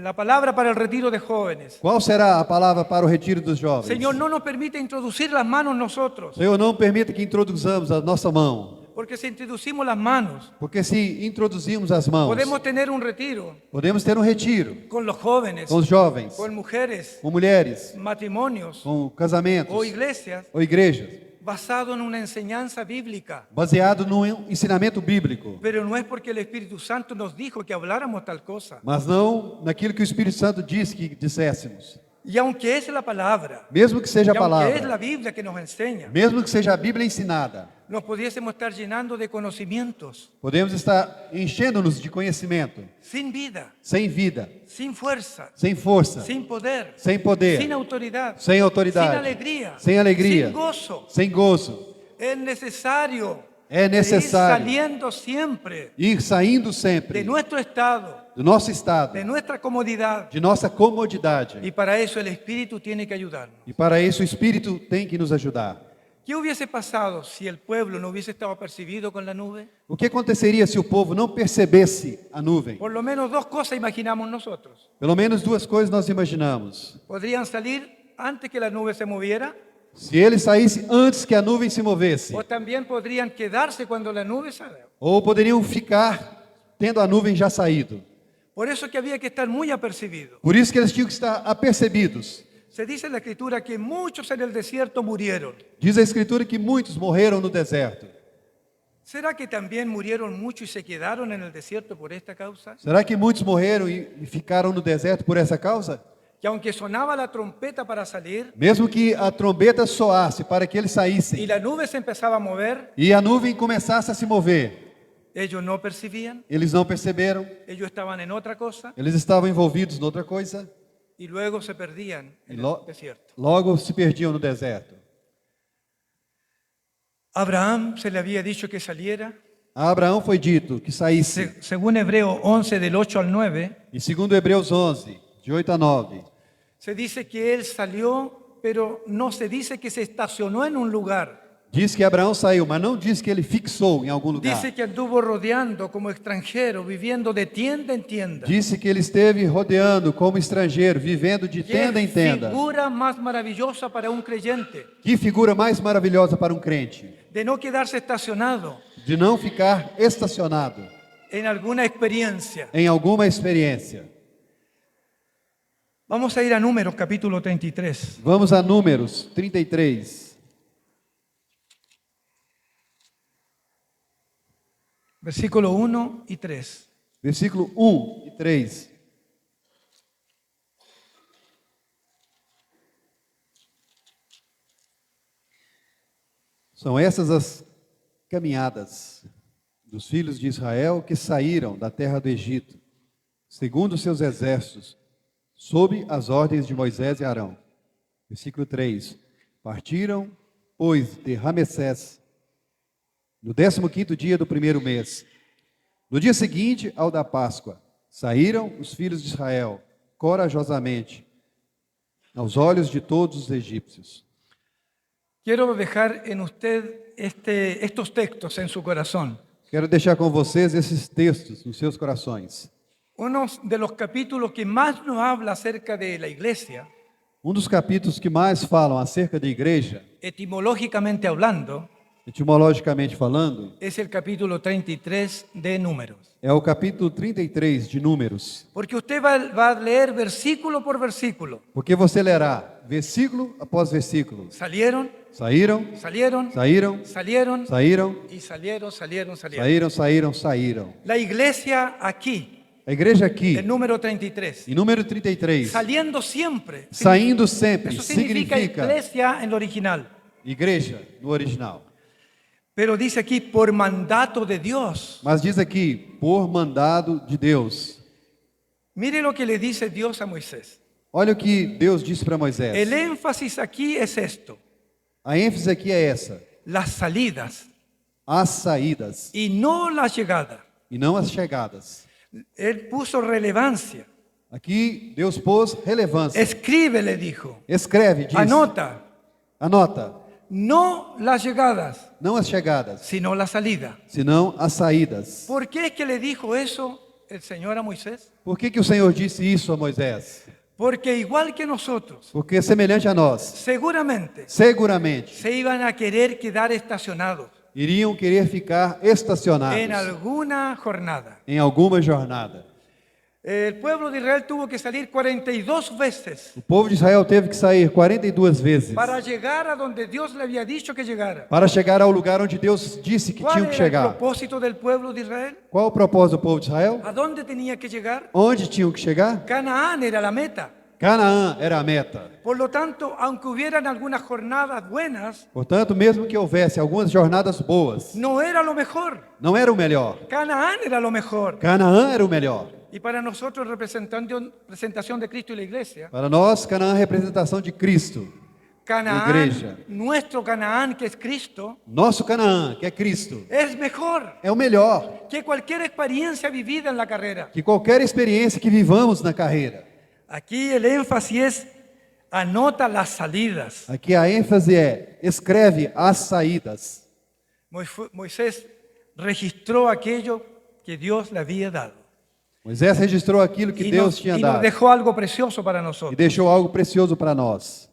la palabra para el retiro de jóvenes? qual será a palavra para o retiro dos jovens. Señor, no nos permite introducir las manos nosotros, Senhor, não permita que introduzamos a nossa mão, Porque si introducimos las manos, Porque se introduzirmos as mãos, podemos tener un retiro podemos ter um retiro con los jóvenes, com os jovens, con mujeres, com mulheres, matrimonios com casamentos o iglesias ou igrejas, basado en una enseñanza bíblica. baseado no ensinamento bíblico, Pero no es porque el Espíritu Santo nos dijo que habláramos tal cosa. mas não naquilo que o Espírito Santo diz que disséssemos. Y aunque es la palabra, Mesmo que seja a y aunque es palavra, la Biblia que nos enseña, mesmo que seja a Bíblia ensinada, nos pudiésemos estar llenando de conocimientos podemos estar enchendo-nos de conhecimento, sin vida, sem vida, sin fuerza, sem força, sin poder, sem poder, sin autoridad, sem autoridade, sin alegría, sem sin gozo. sem gozo. Es necesario É ir necessário saliendo siempre ir saindo de sempre nuestro estado, do nosso estado, de nuestra comodidad. de nossa comodidade. Y para eso el Espíritu tiene que ayudarnos. E para isso o Espírito tem que nos ajudar. ¿Qué hubiese pasado si el pueblo no hubiese estado percibido con la nube? O que aconteceria se o povo não percebesse a nuvem? Por lo menos dos cosas imaginamos nosotros. Pelo menos duas coisas nós imaginamos. Podrían salir antes que la nube se moviera, Se ele saísse antes que a nuvem se movesse, o también podrían quedarse cuando la nube salió. ou poderiam ficar tendo a nuvem já saído. Por eso que había que estar muy apercibido. Por isso que eles tinham que estar apercebidos. Se dice en la Escritura que muchos en el desierto murieron. Diz a Escritura que muitos morreram no deserto. ¿Será que también murieron muchos y se quedaron en el desierto por esta causa? Será que muitos morreram e ficaram no deserto por essa causa? Que aunque sonaba la trompeta para salir Mesmo que a trombeta soasse para que eles y saíssem la nube se empezaba a mover, e a nuvem começasse a se mover, ellos no percibían, eles não perceberam, ellos estaban en otra cosa eles estavam envolvidos noutra coisa y luego se perdían e en el desierto. logo se perdiam no deserto. A Abraham se le había dicho que saliera. A Abraão foi dito que saísse. Según Hebreo 11 del 8 al 9, E segundo Hebreus 11, de 8 a 9, se dice que él salió, pero no se dice que se estacionó en un lugar. diz que Abraão saiu, mas não diz que ele fixou em algum lugar. Dice que anduvo rodeando como extranjero, viviendo de tienda en tienda. Disse que ele esteve rodeando como estrangeiro, vivendo de Qué tenda em tenda. figura más maravillosa para un creyente, Que figura mais maravilhosa para um crente, de no quedarse estacionado de não ficar estacionado en alguna experiencia. em alguma experiência. Vamos a ir a Números capítulo 33. Vamos a Números 33, Versículo 1 y 3. versículo 1 e 3. São essas as caminhadas dos filhos de Israel que saíram da terra do Egito, segundo seus exércitos, sob as ordens de Moisés e Arão. Versículo 3. Partiram, pois, de Ramessés, no 15º dia do primeiro mês. No dia seguinte ao da Páscoa, saíram os filhos de Israel, corajosamente, aos olhos de todos os egípcios. Quiero dejar en usted estos textos en su corazón. Quero deixar com vocês esses textos nos seus corações. Uno de los capítulos que más nos habla acerca de la iglesia, Um dos capítulos que mais falam acerca da igreja, etimológicamente hablando, etimologicamente falando, es el capítulo 33 de Números. é o capítulo 33 de Números. Porque usted va a leer versículo por versículo. Porque você lerá versículo após versículo. Salieron, Saíram, salieron, saíram, salieron saíram, y salieron. saíram. La iglesia aquí, A igreja aqui, el número 33, em número 33, saliendo siempre. saindo sempre, Eso significa significa iglesia en lo original. igreja no original. Pero dice aquí, por mandato de Dios. Mas diz aqui, por mandado de Deus. Mire lo que le dice Dios a Moisés. Olha o que Deus disse para Moisés. El énfasis aquí es esto: A ênfase aqui é essa: las salidas as saídas y no la llegada. e não as chegadas. Él puso relevancia. Aqui Deus pôs relevância. Escribe, le dijo. Escreve, diz. Anota. Anota. No las llegadas, Não as chegadas, sino la salida. senão as saídas. ¿Por qué es que le dijo eso el Señor a Moisés? Por que o Senhor disse isso a Moisés? Porque igual que nosotros, Porque semelhante a nós, seguramente seguramente se iban a querer quedar estacionados. iriam querer ficar en estacionados alguna jornada. em alguma jornada. El pueblo de Israel tuvo que salir 42 veces O povo de Israel teve que sair 42 vezes para llegar a donde Dios le había dicho que llegara. para chegar ao lugar onde Deus disse que ¿Cuál tinham que era el chegar. propósito del pueblo de Israel? Qual o propósito do povo de Israel? ¿A dónde tenía que llegar? Onde tinham que chegar? Canaán era la meta. Canaã era a meta. Por lo tanto, aunque hubieran algunas jornadas buenas, Portanto, mesmo que houvesse algumas jornadas boas, no era lo mejor. não era o melhor. Canaán era lo mejor. Canaã era o melhor. Y para nosotros, representación de Cristo y la iglesia, Para nós, Canaã é a representação de Cristo. Canaán, Iglesia. nuestro Canaán, que es Cristo, Nosso Canaã, que é Cristo, es mejor é o melhor que cualquier experiencia vivida en la carrera. que qualquer experiência que vivamos na carreira. Aquí el énfasis es anota las salidas. Aqui a ênfase é escreve as saídas. Moisés registró aquello que Dios le había dado. Moisés registrou aquilo que Deus tinha y nos dado dejó algo precioso para e nosotros. deixou algo precioso para nós.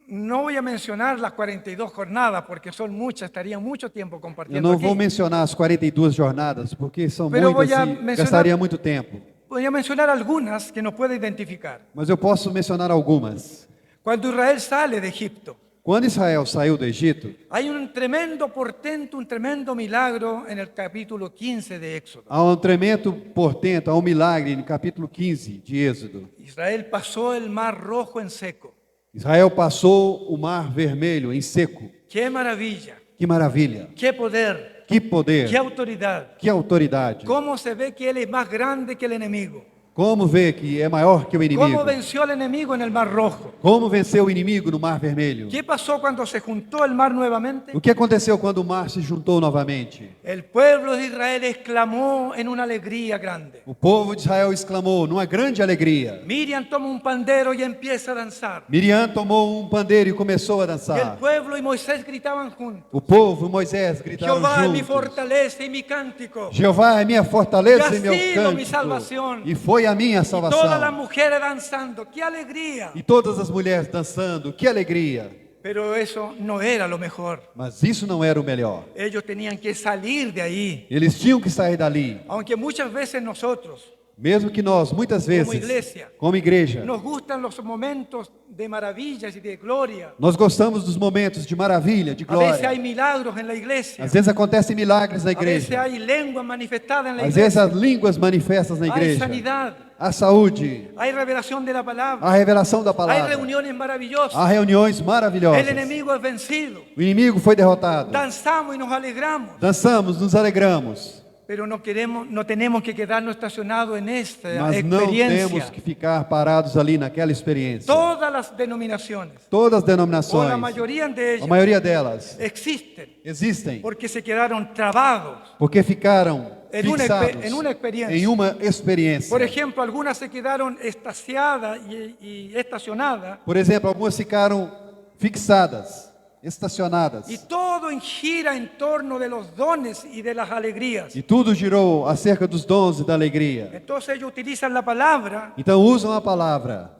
No voy a mencionar las 42 jornadas porque son muchas, estaría mucho tiempo Eu compartiendo não vou aquí. mencionar as 42 jornadas, porque são Pero muitas voy a e mencionar- gastaria muito tempo. Voy a mencionar algunas que nos puede identificar. Mas eu posso mencionar algumas. Cuando Israel sale de Egipto, Quando Israel saiu do Egito, hay un tremendo portento, un tremendo milagro en el capítulo 15 de Éxodo. há um tremendo portento, há um milagre no capítulo 15 de Êxodo. Israel pasó el mar rojo en seco. Israel passou o mar vermelho em seco. ¡Qué maravilla! Que maravilha! ¡Qué poder! Que poder! ¡Qué autoridad! Que autoridade! ¿Cómo se ve que Él es más grande que el enemigo? Como vê que é maior que o inimigo? ¿Cómo venció al enemigo en el mar rojo? Como venceu o inimigo no mar vermelho? ¿Qué pasó cuando se juntó el mar nuevamente? O que aconteceu quando o mar se juntou novamente? El pueblo de Israel exclamó en una alegría grande. O povo de Israel exclamou numa grande alegria. Miriam toma un pandero y empieza a danzar. Miriam tomou um pandeiro e começou a Y el dançar. pueblo y Moisés gritaban juntos. O povo e Moisés gritaram Jehová es mi juntos. fortaleza y mi cántico. Jeová é minha fortaleza E e meu assim mi cântico. salvação. E foi a minha Y todas las salvação. mujeres danzando. ¡Qué alegría! E todas as mulheres dançando. Que alegria! Pero eso no era lo mejor. Mas isso não era o melhor. Ellos tenían que salir de ahí. Eles tinham que sair dali. Aunque muchas veces nosotros Mesmo que nós, muitas vezes, igreja, como igreja, nos gustan los momentos de maravillas y de gloria. nós gostamos dos momentos de maravilha, de A veces hay glória. milagros en la iglesia. Às vezes acontecem milagres na A veces igreja. hay lengua manifestada en la Às vezes iglesia. as línguas manifestas na Hay igreja. sanidad. A saúde, Hay revelación de la palabra. a revelação da Hay palavra. reuniones maravillosas. Há reuniões El maravilhosas. enemigo es vencido. O inimigo foi derrotado. Danzamos y nos alegramos. Dançamos, nos alegramos. Pero no tenemos que quedarnos estacionados en esta Mas não experiencia. temos que ficar parados ali naquela experiência. Todas las denominaciones, Todas as o denominações, la mayoría de a ellas, maioria delas, existen existem porque se quedaron trabados. porque ficaram En una fixados en una experiencia. em uma experiência. Por ejemplo, algunas se quedaron estaciadas y estacionadas, Por exemplo, algumas ficaram fixadas, estacionadas. y todo gira en torno de los dones y de las alegrías. E tudo girou acerca dos dons e da alegria. Entonces ellos utilizan la palabra, Então usam a palavra,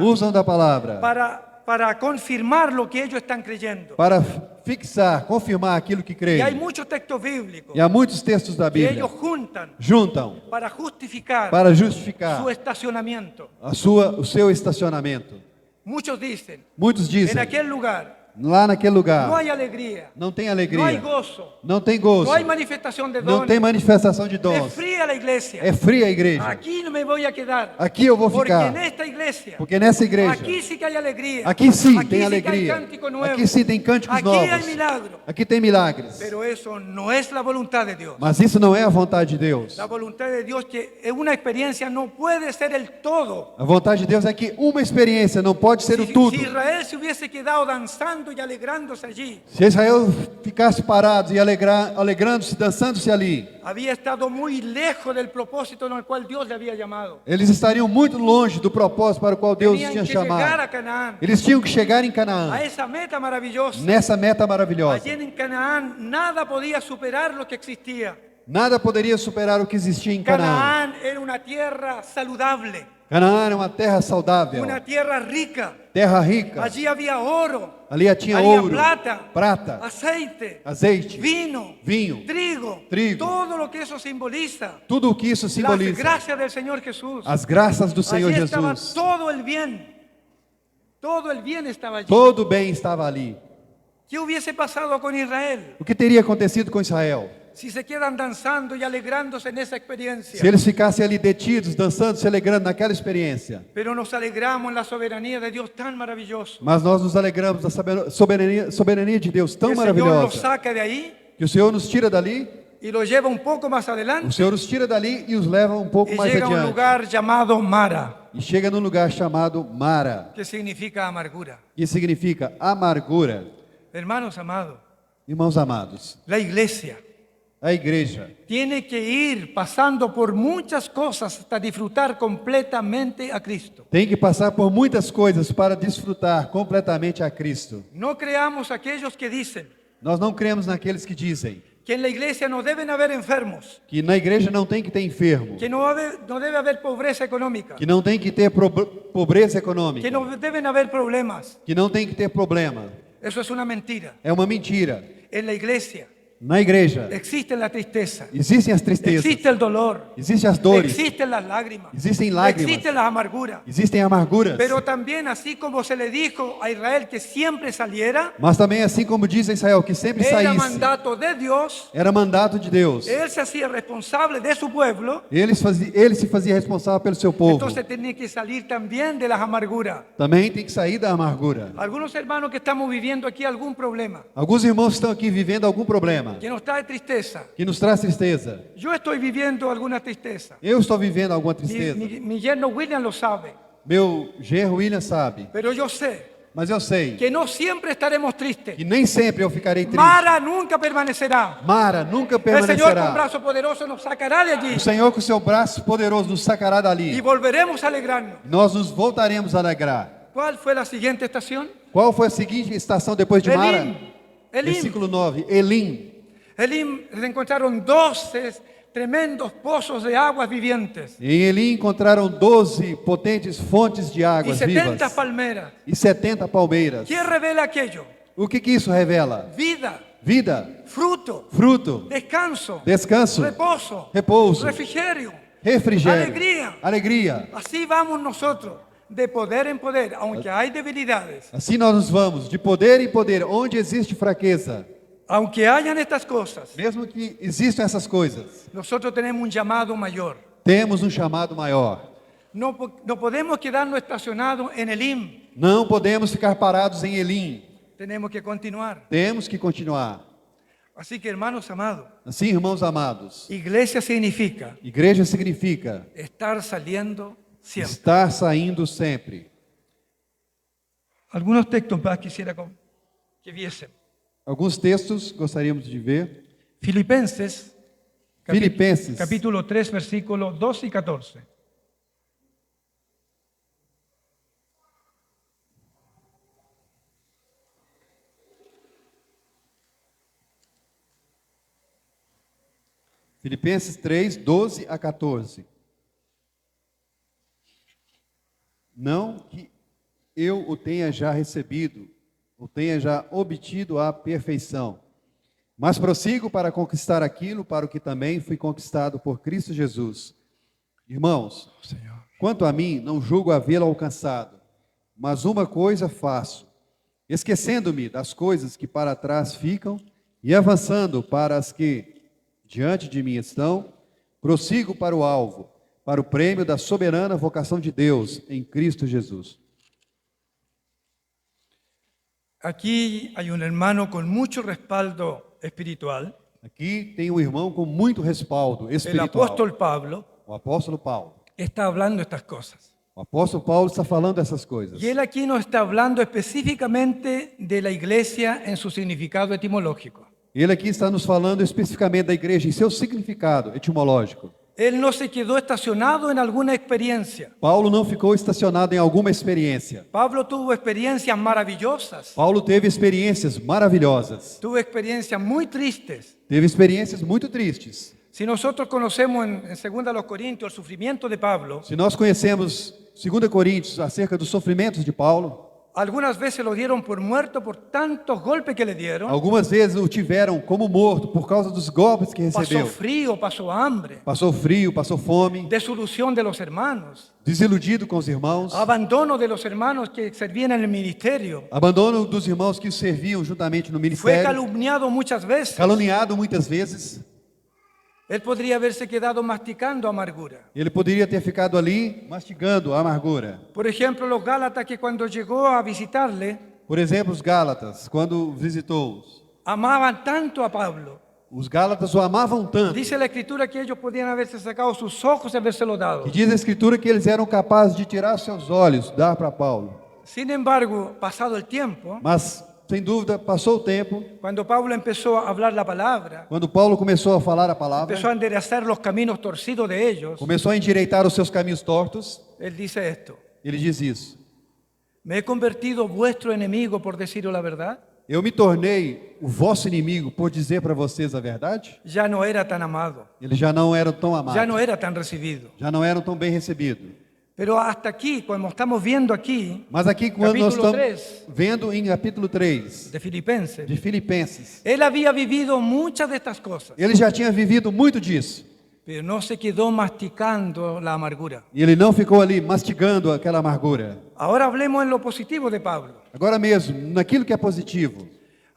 usam da palavra para confirmar lo que ellos están creyendo. para fixar, confirmar aquilo que Y creem. hay muchos textos bíblicos E há muitos textos da que Bíblia ellos juntam para justificar para justificar su estacionamiento. o seu estacionamento. Muchos dicen, Muitos en dizem, aquel lugar lá naquele no lugar hay alegría, não tem no hay alegria, gozo, não tem gozo, no hay manifestación de não dones. tem manifestação de Es dons. fría la iglesia. É fria a igreja. Aquí no me voy a quedar. Aqui eu vou Porque ficar. en esta iglesia, Porque nessa igreja, aquí sí que hay alegría. aqui sim Aquí tem sí que hay alegria. cántico nuevo. Aqui sim tem cânticos Aquí hay novos. milagro. Aqui tem milagres. Pero eso no es la voluntad de Dios. Mas isso não é a vontade de Deus. La voluntad de Dios que es una experiencia no puede ser el todo. A vontade de Deus é que uma experiência não pode ser o Si tudo. Israel se hubiese quedado danzando y alegrándose allí, Se Israel ficasse parado e alegrando-se, dançando-se ali, había estado muy lejos del propósito en el cual Dios le había llamado. eles estariam muito longe do propósito para o qual Deus os Tenían tinha que llegar chamado. a Canaán, Eles tinham que chegar em a Canaã, esa meta maravillosa. nessa meta maravilhosa. Allí en Canaán nada podía superar lo que existía. Nada poderia superar o que existia em Canaã. Canaán era una tierra saludable. Canaã era uma terra saudável, una tierra rica. terra rica. Allí había oro, Ali tinha había ouro, prata, aceite, azeite, vino, vinho, trigo, trigo. todo lo que eso simboliza. tudo o que isso Las simboliza. gracias del Señor Jesús. As graças do Senhor Allí estaba Jesus. todo el bien. Todo el bien estaba allí. Todo o bem estava ali. ¿Qué hubiese pasado con Israel O que teria acontecido com Israel? si se quedan danzando y alegrándose en esa experiencia? Se eles ficassem ali detidos, dançando, se alegrando naquela experiência. Pero nos alegramos en la soberanía de Dios tan maravilloso. Mas nós nos alegramos da soberania de Deus tão El Señor nos maravilhosa. saca de ahí Que o Senhor nos tira dali, y lo lleva un poco más o adelante Senhor nos tira dali e os leva um pouco y mais llega a un adiante. lugar llamado Mara, E chega num lugar chamado Mara, que significa amargura. que significa amargura. Hermanos amados, Irmãos amados, la iglesia a igreja tiene que ir pasando por muchas cosas hasta disfrutar completamente a Cristo. tem que passar por muitas coisas para desfrutar completamente a Cristo. No creamos aquellos que dicen Nós não cremos naqueles que dizem que en la iglesia no deben haber enfermos, que na igreja não tem que ter enfermo, que no debe haber pobreza económica, que não tem que ter pobreza econômica, que no deben haber problemas. que não tem que ter problema. Eso es una mentira. É uma mentira. En la iglesia Na igreja existe la tristeza, existem as tristezas, existe el dolor, existem as dores, existen las lágrimas, existem lágrimas, existen las amarguras. existem amarguras. Pero también, así como se le dijo a Israel que siempre saliera, Mas também, assim como diz Israel, que sempre era saísse, mandato de Dios. era mandato de Deus. Él se hacía responsable de su pueblo, Ele se fazia responsável pelo seu povo. entonces tenía que salir también de las amarguras. Também tem que sair da amargura. Algunos hermanos que estamos viviendo aquí algún problema, Alguns irmãos estão aqui vivendo algum problema que nos trae tristeza. que nos traz tristeza. Yo estoy viviendo alguna tristeza. Eu estou vivendo alguma Mi, tristeza. mi yerno William lo sabe, Meu genro William sabe, pero yo sé mas eu sei que no siempre estaremos tristes. que nem sempre eu ficarei triste. Mara nunca permanecerá. Mara nunca El Señor con permanecerá. brazo poderoso nos sacará de allí O Senhor com seu braço poderoso nos sacará y dali. volveremos a alegrarnos. Nós nos voltaremos a alegrar. ¿Cuál fue la siguiente estación? Qual foi a seguinte estação depois de Mara? Elim. Versículo 9. Elim. Elim se encontraron 12 tremendos pozos de aguas vivientes Em Elim encontraram 12 potentes fontes de y águas 70 vivas palmeras. e 70 palmeiras. ¿Qué revela aquello? O que isso revela? Vida, Vida, fruto, fruto, descanso, descanso, reposo, repouso, refrigerio, refrigério, alegría. alegria. Así vamos nosotros, de poder en poder, aunque hay debilidades, Assim nós nos vamos, de poder em poder, onde existe fraqueza. aunque hayan estas cosas, Mesmo que existam essas coisas, nosotros tenemos un llamado mayor. temos um chamado maior. No podemos quedarnos estacionados en Elim, Não podemos ficar parados em Elim. tenemos que continuar. Temos que continuar. Así que, hermanos amados, Assim, irmãos amados, iglesia significa igreja significa estar saliendo siempre. estar saindo sempre. Algunos textos más quisiera que viesen. Alguns textos gostaríamos de ver. Filipenses, Filipenses, capítulo 3, versículos 12 y 14. Filipenses 3, 12 a 14. Não que eu o tenha já recebido, o tenha já obtido a perfeição, mas prossigo para conquistar aquilo para o que também fui conquistado por Cristo Jesus. Irmãos, quanto a mim, não julgo havê-lo alcançado, mas uma coisa faço, esquecendo-me das coisas que para trás ficam e avançando para as que diante de mim estão, prossigo para o alvo, para o prêmio da soberana vocação de Deus em Cristo Jesus. Aquí hay un hermano con mucho respaldo espiritual, Aqui tem um irmão com muito respaldo el espiritual. apóstol Pablo, O apóstolo Paulo. está hablando estas cosas. O apóstolo Paulo está falando essas coisas. Y él aquí nos está hablando específicamente de la iglesia en su significado etimológico. Ele aqui está nos falando especificamente da igreja em seu significado etimológico. Él no se quedó estacionado en alguna experiencia. Paulo não ficou estacionado em alguma experiência. Pablo tuvo experiencias maravillosas, Paulo teve experiências maravilhosas. tuvo experiencias muy tristes. Teve experiências muito tristes. Si nosotros conocemos en 2 Corintios el sufrimiento de Pablo, Se nós conhecemos 2 Coríntios acerca dos sofrimentos de Paulo, algunas veces lo dieron por muerto por tantos golpes que le dieron. algumas vezes o tiveram como morto por causa dos golpes que Pasó recebeu. frío, pasó hambre, Passou frio, passou fome, desilusión de los hermanos, desiludido com os irmãos, abandono de los hermanos que servían en el ministerio. abandono dos irmãos que o serviam juntamente no Fue ministério, calumniado muchas veces. caluniado muitas vezes. Él podría haberse quedado masticando amargura. Ele poderia ter ficado ali mastigando a amargura. Por ejemplo, los Gálatas que cuando llegó a visitarle, Por exemplo, os Gálatas, quando visitou-os, amaban tanto a Pablo. os Gálatas o amavam tanto, Dice la escritura que ellos podían haberse sacado sus ojos y habérselo dado. que diz a Escritura que eles eram capazes de tirar seus olhos, dar para Paulo. Sin embargo, pasado el tiempo, Mas, sem dúvida, passou o tempo, cuando Pablo empezó a hablar la palabra, quando Paulo começou a falar a palavra, empezó a enderezar los caminos torcidos de ellos, começou a endireitar os seus caminhos tortos, él dice esto: ele diz isso: ¿me he convertido vuestro enemigo por deciros la verdad? eu me tornei o vosso inimigo por dizer para vocês a verdade? Ya no era tan amado, Eles já não eram tão amados, ya no era tan recibido. já não eram tão bem recebidos. Pero hasta aquí, como estamos viendo aquí, Mas aqui, quando nós Capítulo estamos 3. vendo em capítulo 3 de Filipenses, de Filipenses, él había vivido muchas de estas cosas, ele já tinha vivido muito disso. pero no se quedó masticando la amargura. E ele não ficou ali mastigando aquela amargura. Ahora hablemos en lo positivo de Pablo. Agora mesmo, naquilo que é positivo,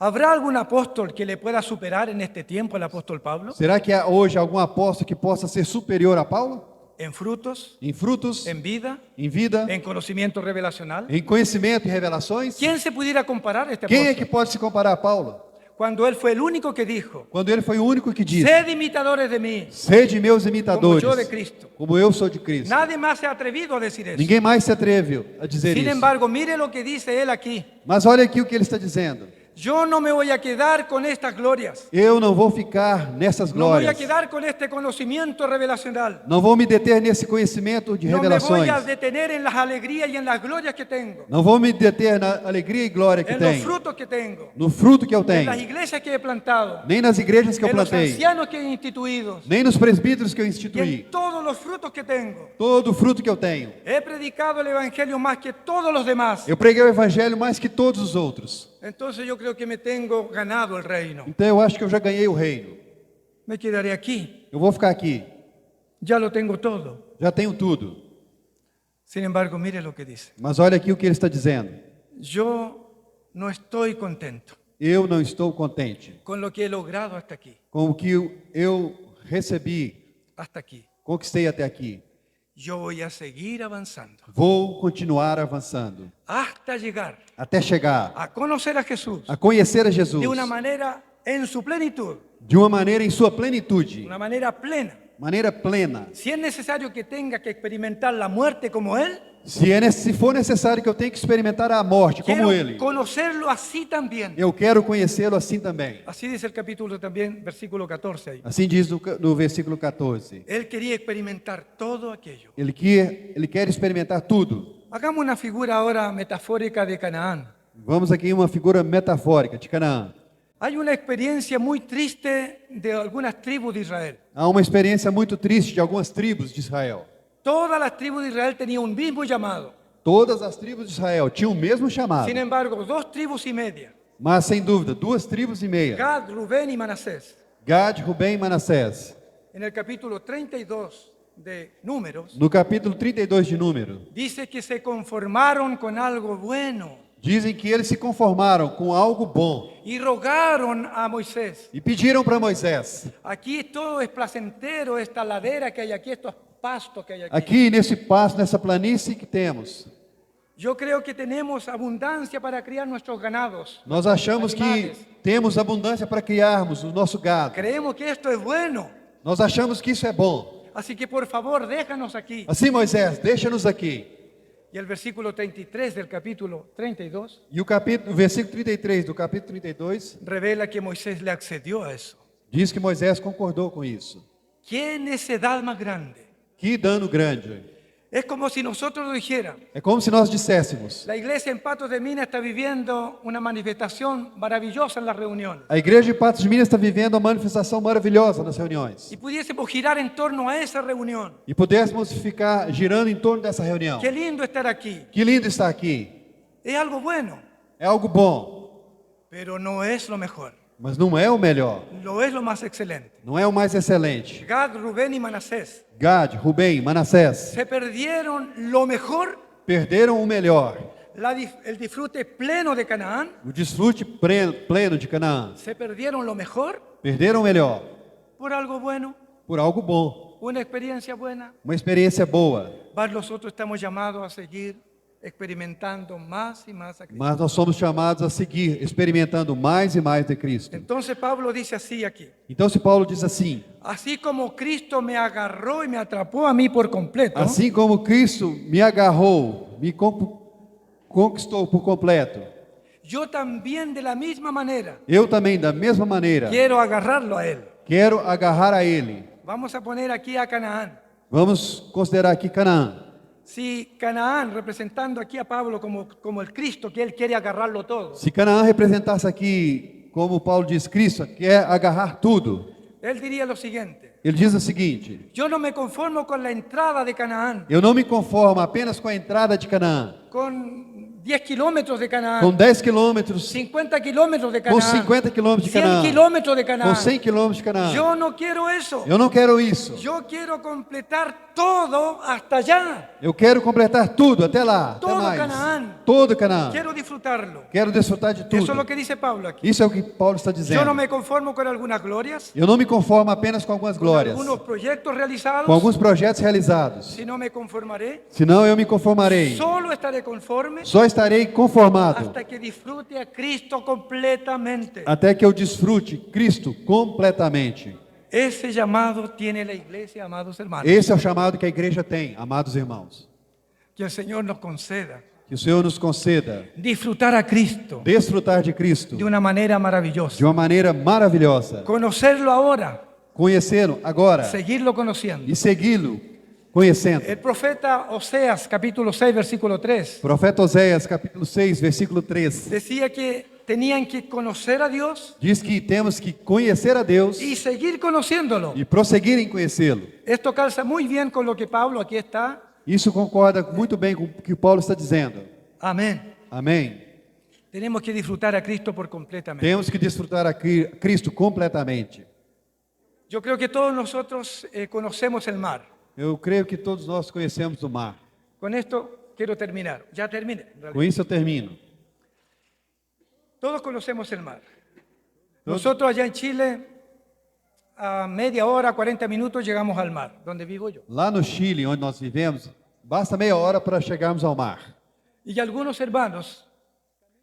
¿Habrá algún apóstol que le pueda superar en este tiempo al apóstol Pablo? será que há hoje algum apóstolo que possa ser superior a Paulo? En frutos, Em frutos, en vida, em vida, en conocimiento revelacional. em conhecimento e revelações? ¿Quién se pudiera comparar a este Quem é apóstol? que pode se comparar a Paulo? Cuando él fue el único que dijo: Quando ele foi o único que disse: sed imitadores de mí, sede meus como imitadores, yo de Cristo. como eu sou de Cristo. Nadie más se ha atrevido a decir eso. Ninguém mais se atreveu a dizer Sin isso. embargo, mire lo que dice él aquí: Mas olha aqui o que ele está dizendo. yo no me voy a quedar con estas glorias, Eu não vou ficar nessas no voy a glórias. quedar con este conocimiento revelacional, Não vou me deter nesse conhecimento de no me voy revelações. a detener en las alegrías y en las glorias que tengo, Não vou me deter na alegria e glória que en los tenho, frutos que tengo, no fruto que eu en tenho, las iglesias que he plantado, nem nas igrejas que eu en los plantei, ancianos que he instituido nem nos presbíteros que eu y instituí. en todos los frutos que tengo. Todo o fruto que eu tenho. He predicado el evangelio más que todos los demás. Eu preguei o evangelho mais que todos os outros. Entonces yo creo que me tengo ganado el reino. Então eu acho que eu já ganhei o reino. Me quedaré aquí. Eu vou ficar aqui. Ya lo tengo todo. Já tenho tudo. Sin embargo, mire lo que dice: Mas olha aqui o que ele está dizendo. yo no estoy contento Eu não estou contente con lo que he logrado hasta aquí. com o que eu recebi, Hasta aquí. conquistei até aqui. Yo voy a seguir avanzando Vou continuar avançando hasta llegar até chegar a conocer a Jesús a conhecer a Jesus de una manera en su plenitud, de uma maneira em sua plenitude, una manera plena. maneira plena. Si es necesario que tenga que experimentar la muerte como Él, Se for necessário que eu tenha que experimentar a morte como quiero ele, conocerlo así también. eu quero conhecê-lo assim também. Así dice el capítulo también, versículo 14 ahí. Assim diz no versículo 14. Él quería experimentar todo aquello. Ele quer experimentar tudo. Hagamos una figura ahora metafórica de Canaán. Vamos aqui em uma figura metafórica de Canaã. Hay una experiencia muy triste de algunas tribus de Israel. Há uma experiência muito triste de algumas tribos de Israel. Todas las tribus de Israel tenían un mismo llamado. Todas as tribos de Israel tinham o mesmo chamado. Sin embargo, dos tribus y media, Mas, sem dúvida, duas tribos e meia. Gad, Rubén y Manasés, Gad, Rubem e Manassés. en el capítulo 32 de Números, No capítulo 32 de Número, dice que se conformaron con algo bueno dizem que eles se conformaram com algo bom y rogaron a Moisés: e pediram para Moisés: aquí todo es placentero, esta ladera que hay aquí, estos pastos que hay aquí. aqui nesse pasto, nessa planície que temos, Yo creo que tenemos abundancia para criar nuestros ganados. nós achamos que Animales. temos abundância para criarmos o nosso gado. Creemos que esto es bueno. Nós achamos que isso é bom. Así que por favor, déjanos aquí. Assim, Moisés, deixa-nos aqui. Y el versículo 33 del capítulo 32 E o versículo 33 do capítulo 32 revela que Moisés le accedió a eso. diz que Moisés concordou com isso. ¿Qué necedad más grande? Que dano grande. Es como si nosotros dijéramos, É como se nós disséssemos: la iglesia en Patos de Minas está viviendo una manifestación maravillosa en las reuniones. a igreja de Patos de Minas está vivendo uma manifestação maravilhosa nas reuniões. Y pudiésemos girar en torno a esa reunión. E pudéssemos ficar girando em torno dessa reunião. Qué lindo estar aquí. Que lindo estar aqui. Es algo bueno, É algo bom, pero no es lo mejor. mas não é o melhor. Lo es lo más excelente. Não é o mais excelente. Gad, Rubén y Manasés Gad, Rubem, Manassés se perdieron lo mejor, perderam o melhor. el disfrute pleno de Canaán. O desfrute pleno de Canaã. Se perdieron lo mejor Perderam o melhor por algo bueno, por algo bom. una experiencia buena. Uma experiência boa. Mas nosotros estamos llamados a seguir experimentando más y más a Cristo. Mas nós somos chamados a seguir experimentando mais e mais de Cristo. Entonces Pablo dice así aquí: Então, se Paulo diz assim: así como Cristo me agarró y me atrapó a mí por completo, assim como Cristo me agarrou, me conquistou por completo, yo también de la misma manera eu também, da mesma maneira, quiero agarrarlo a él. quero agarrar a Ele. Vamos a poner aquí a Canaán. Vamos considerar aqui Canaã. Si Canaán, representando aquí a Pablo como el Cristo, que él quiere agarrarlo todo, Se Canaã representasse aqui, como Paulo diz, Cristo quer agarrar tudo, él diría lo siguiente: ele diz o seguinte: yo no me conformo con la entrada de Canaán, eu não me conformo apenas com a entrada de Canaã, con 10 kilómetros de com Canaán, 10 quilômetros, 50 kilómetros de com Canaán, 50 quilômetros de 100 Canaã, kilómetros de com Canaán. 100 quilômetros de Canaã. Yo no quiero eso. Eu não quero isso. Yo quiero completar todo hasta allá. Eu quero completar tudo até lá, até Todo mais. Canaã. Todo Canaã. Quiero disfrutarlo. Quero desfrutar de Eso es lo tudo. que dice Pablo aquí. Isso é o que Paulo está Yo no dizendo. me conformo con algunas glorias, Eu não me conformo apenas com algumas con glórias, algunos proyectos com realizados, alguns projetos realizados. sino me conformaré. Senão eu me conformarei. Solo estaré conforme Só estarei conformado hasta que disfrute a Cristo completamente. até que eu desfrute Cristo completamente. Ese llamado tiene la iglesia, amados hermanos. Esse é o chamado que a igreja tem, amados irmãos. Que el Señor nos conceda Que o Senhor nos conceda disfrutar a Cristo desfrutar de Cristo de una manera de maravillosa. uma maneira maravilhosa. Conocerlo ahora, Conhecê-lo agora seguirlo conociendo. e segui-lo conhecendo. El profeta Oseas, capítulo 6, versículo 3, Profeta Oséias, capítulo 6, versículo 3, decía que tenían que conocer a Dios diz que temos que conhecer a Deus y seguir conociéndolo. e prosseguir em conhecê-lo. Esto calza muy bien con lo que Pablo aquí está. Isso concorda muito bem com o que Paulo está dizendo. Amén. Amém. Tenemos que disfrutar a Cristo por completamente. Temos que desfrutar a Cristo completamente. Yo creo que todos nosotros conocemos el mar. Eu creio que todos nós conhecemos o mar. Con esto quiero terminar. Ya terminé. en realidad. Com isso eu termino. Todos conocemos el mar. Nosotros allá en Chile, a media hora, 40 minutos, llegamos al mar, donde vivo yo. Lá no Chile, onde nós vivemos, basta meia hora para chegarmos ao mar. Y algunos hermanos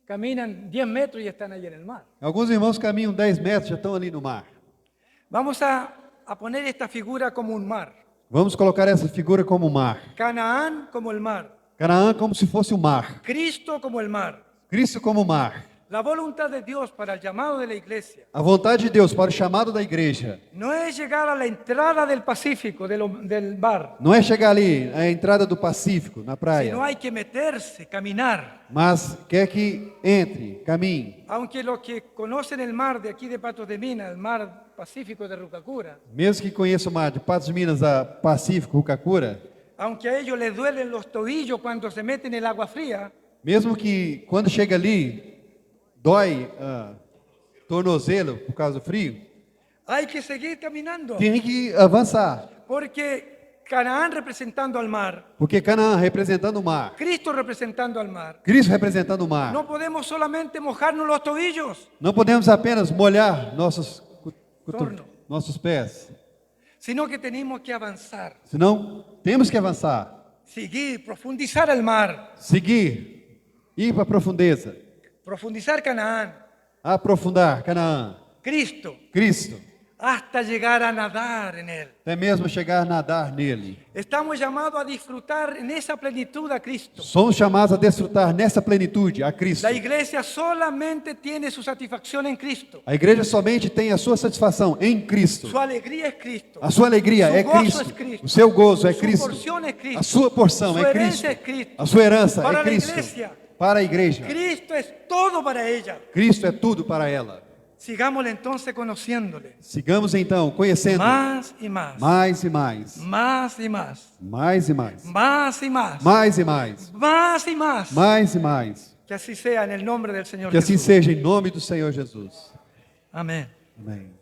caminan 10 metros y están allí en el mar. Alguns irmãos caminham 10 metros, já estão ali no mar. Vamos a poner esta figura como un mar. Vamos colocar essa figura como o mar. Canaán como el mar. Canaã como se fosse o mar. Cristo como el mar. Cristo como o mar. La voluntad de Dios para el llamado de la iglesia A vontade de Deus para o chamado da igreja no es llegar a la entrada del Pacífico, del mar, não é chegar ali, à entrada do Pacífico, na sino praia, hay que meterse, caminar. mas quer que entre, caminhe. Aunque los que conocen el mar de aquí de Patos de Minas, el mar Pacífico de Rucacura, Mesmo que conheça o mar de Patos de Minas a Pacífico, Rucacura, aunque a ellos les duelen los tobillos cuando se meten en el agua fría, mesmo que quando chega ali, dói tornozelo por causa do frio, hay que seguir caminando. tem que avançar. Porque Canaán representando al mar, Porque Canaã representando o mar, Cristo representando al mar, Cristo representando o mar. no podemos solamente mojarnos los tobillos, Não podemos apenas molhar Torno. nossos pés, sino que tenemos que avanzar, senão temos que avançar, seguir, profundizar el mar, seguir, ir para a profundeza, profundizar Canaán, aprofundar Canaã, Cristo, Cristo, hasta llegar a nadar en Él. até mesmo chegar a nadar nele. Estamos llamados a disfrutar en esa plenitud a Cristo. Somos chamados a desfrutar nessa plenitude a Cristo. La iglesia solamente tiene su satisfacción en Cristo. A igreja somente tem a sua satisfação em Cristo. Su alegría es Cristo. A sua alegria Su é gozo Cristo. es Cristo. O seu gozo é Su Cristo. porción es Cristo. A sua porção Su é herencia es Cristo. Cristo. A sua herança Para é la Cristo. iglesia. Para a igreja. Cristo es todo para ella. Cristo é tudo para ela. Sigámosle entonces conociéndole. Sigamos então conhecendo Más y más. mais e mais. Más y más. Mais e mais. Más y más. Mais e mais. Más y más. Mais e mais. Que así sea en el nombre del Señor Que assim Jesús. seja em nome do Senhor Jesus. Amén. Amém.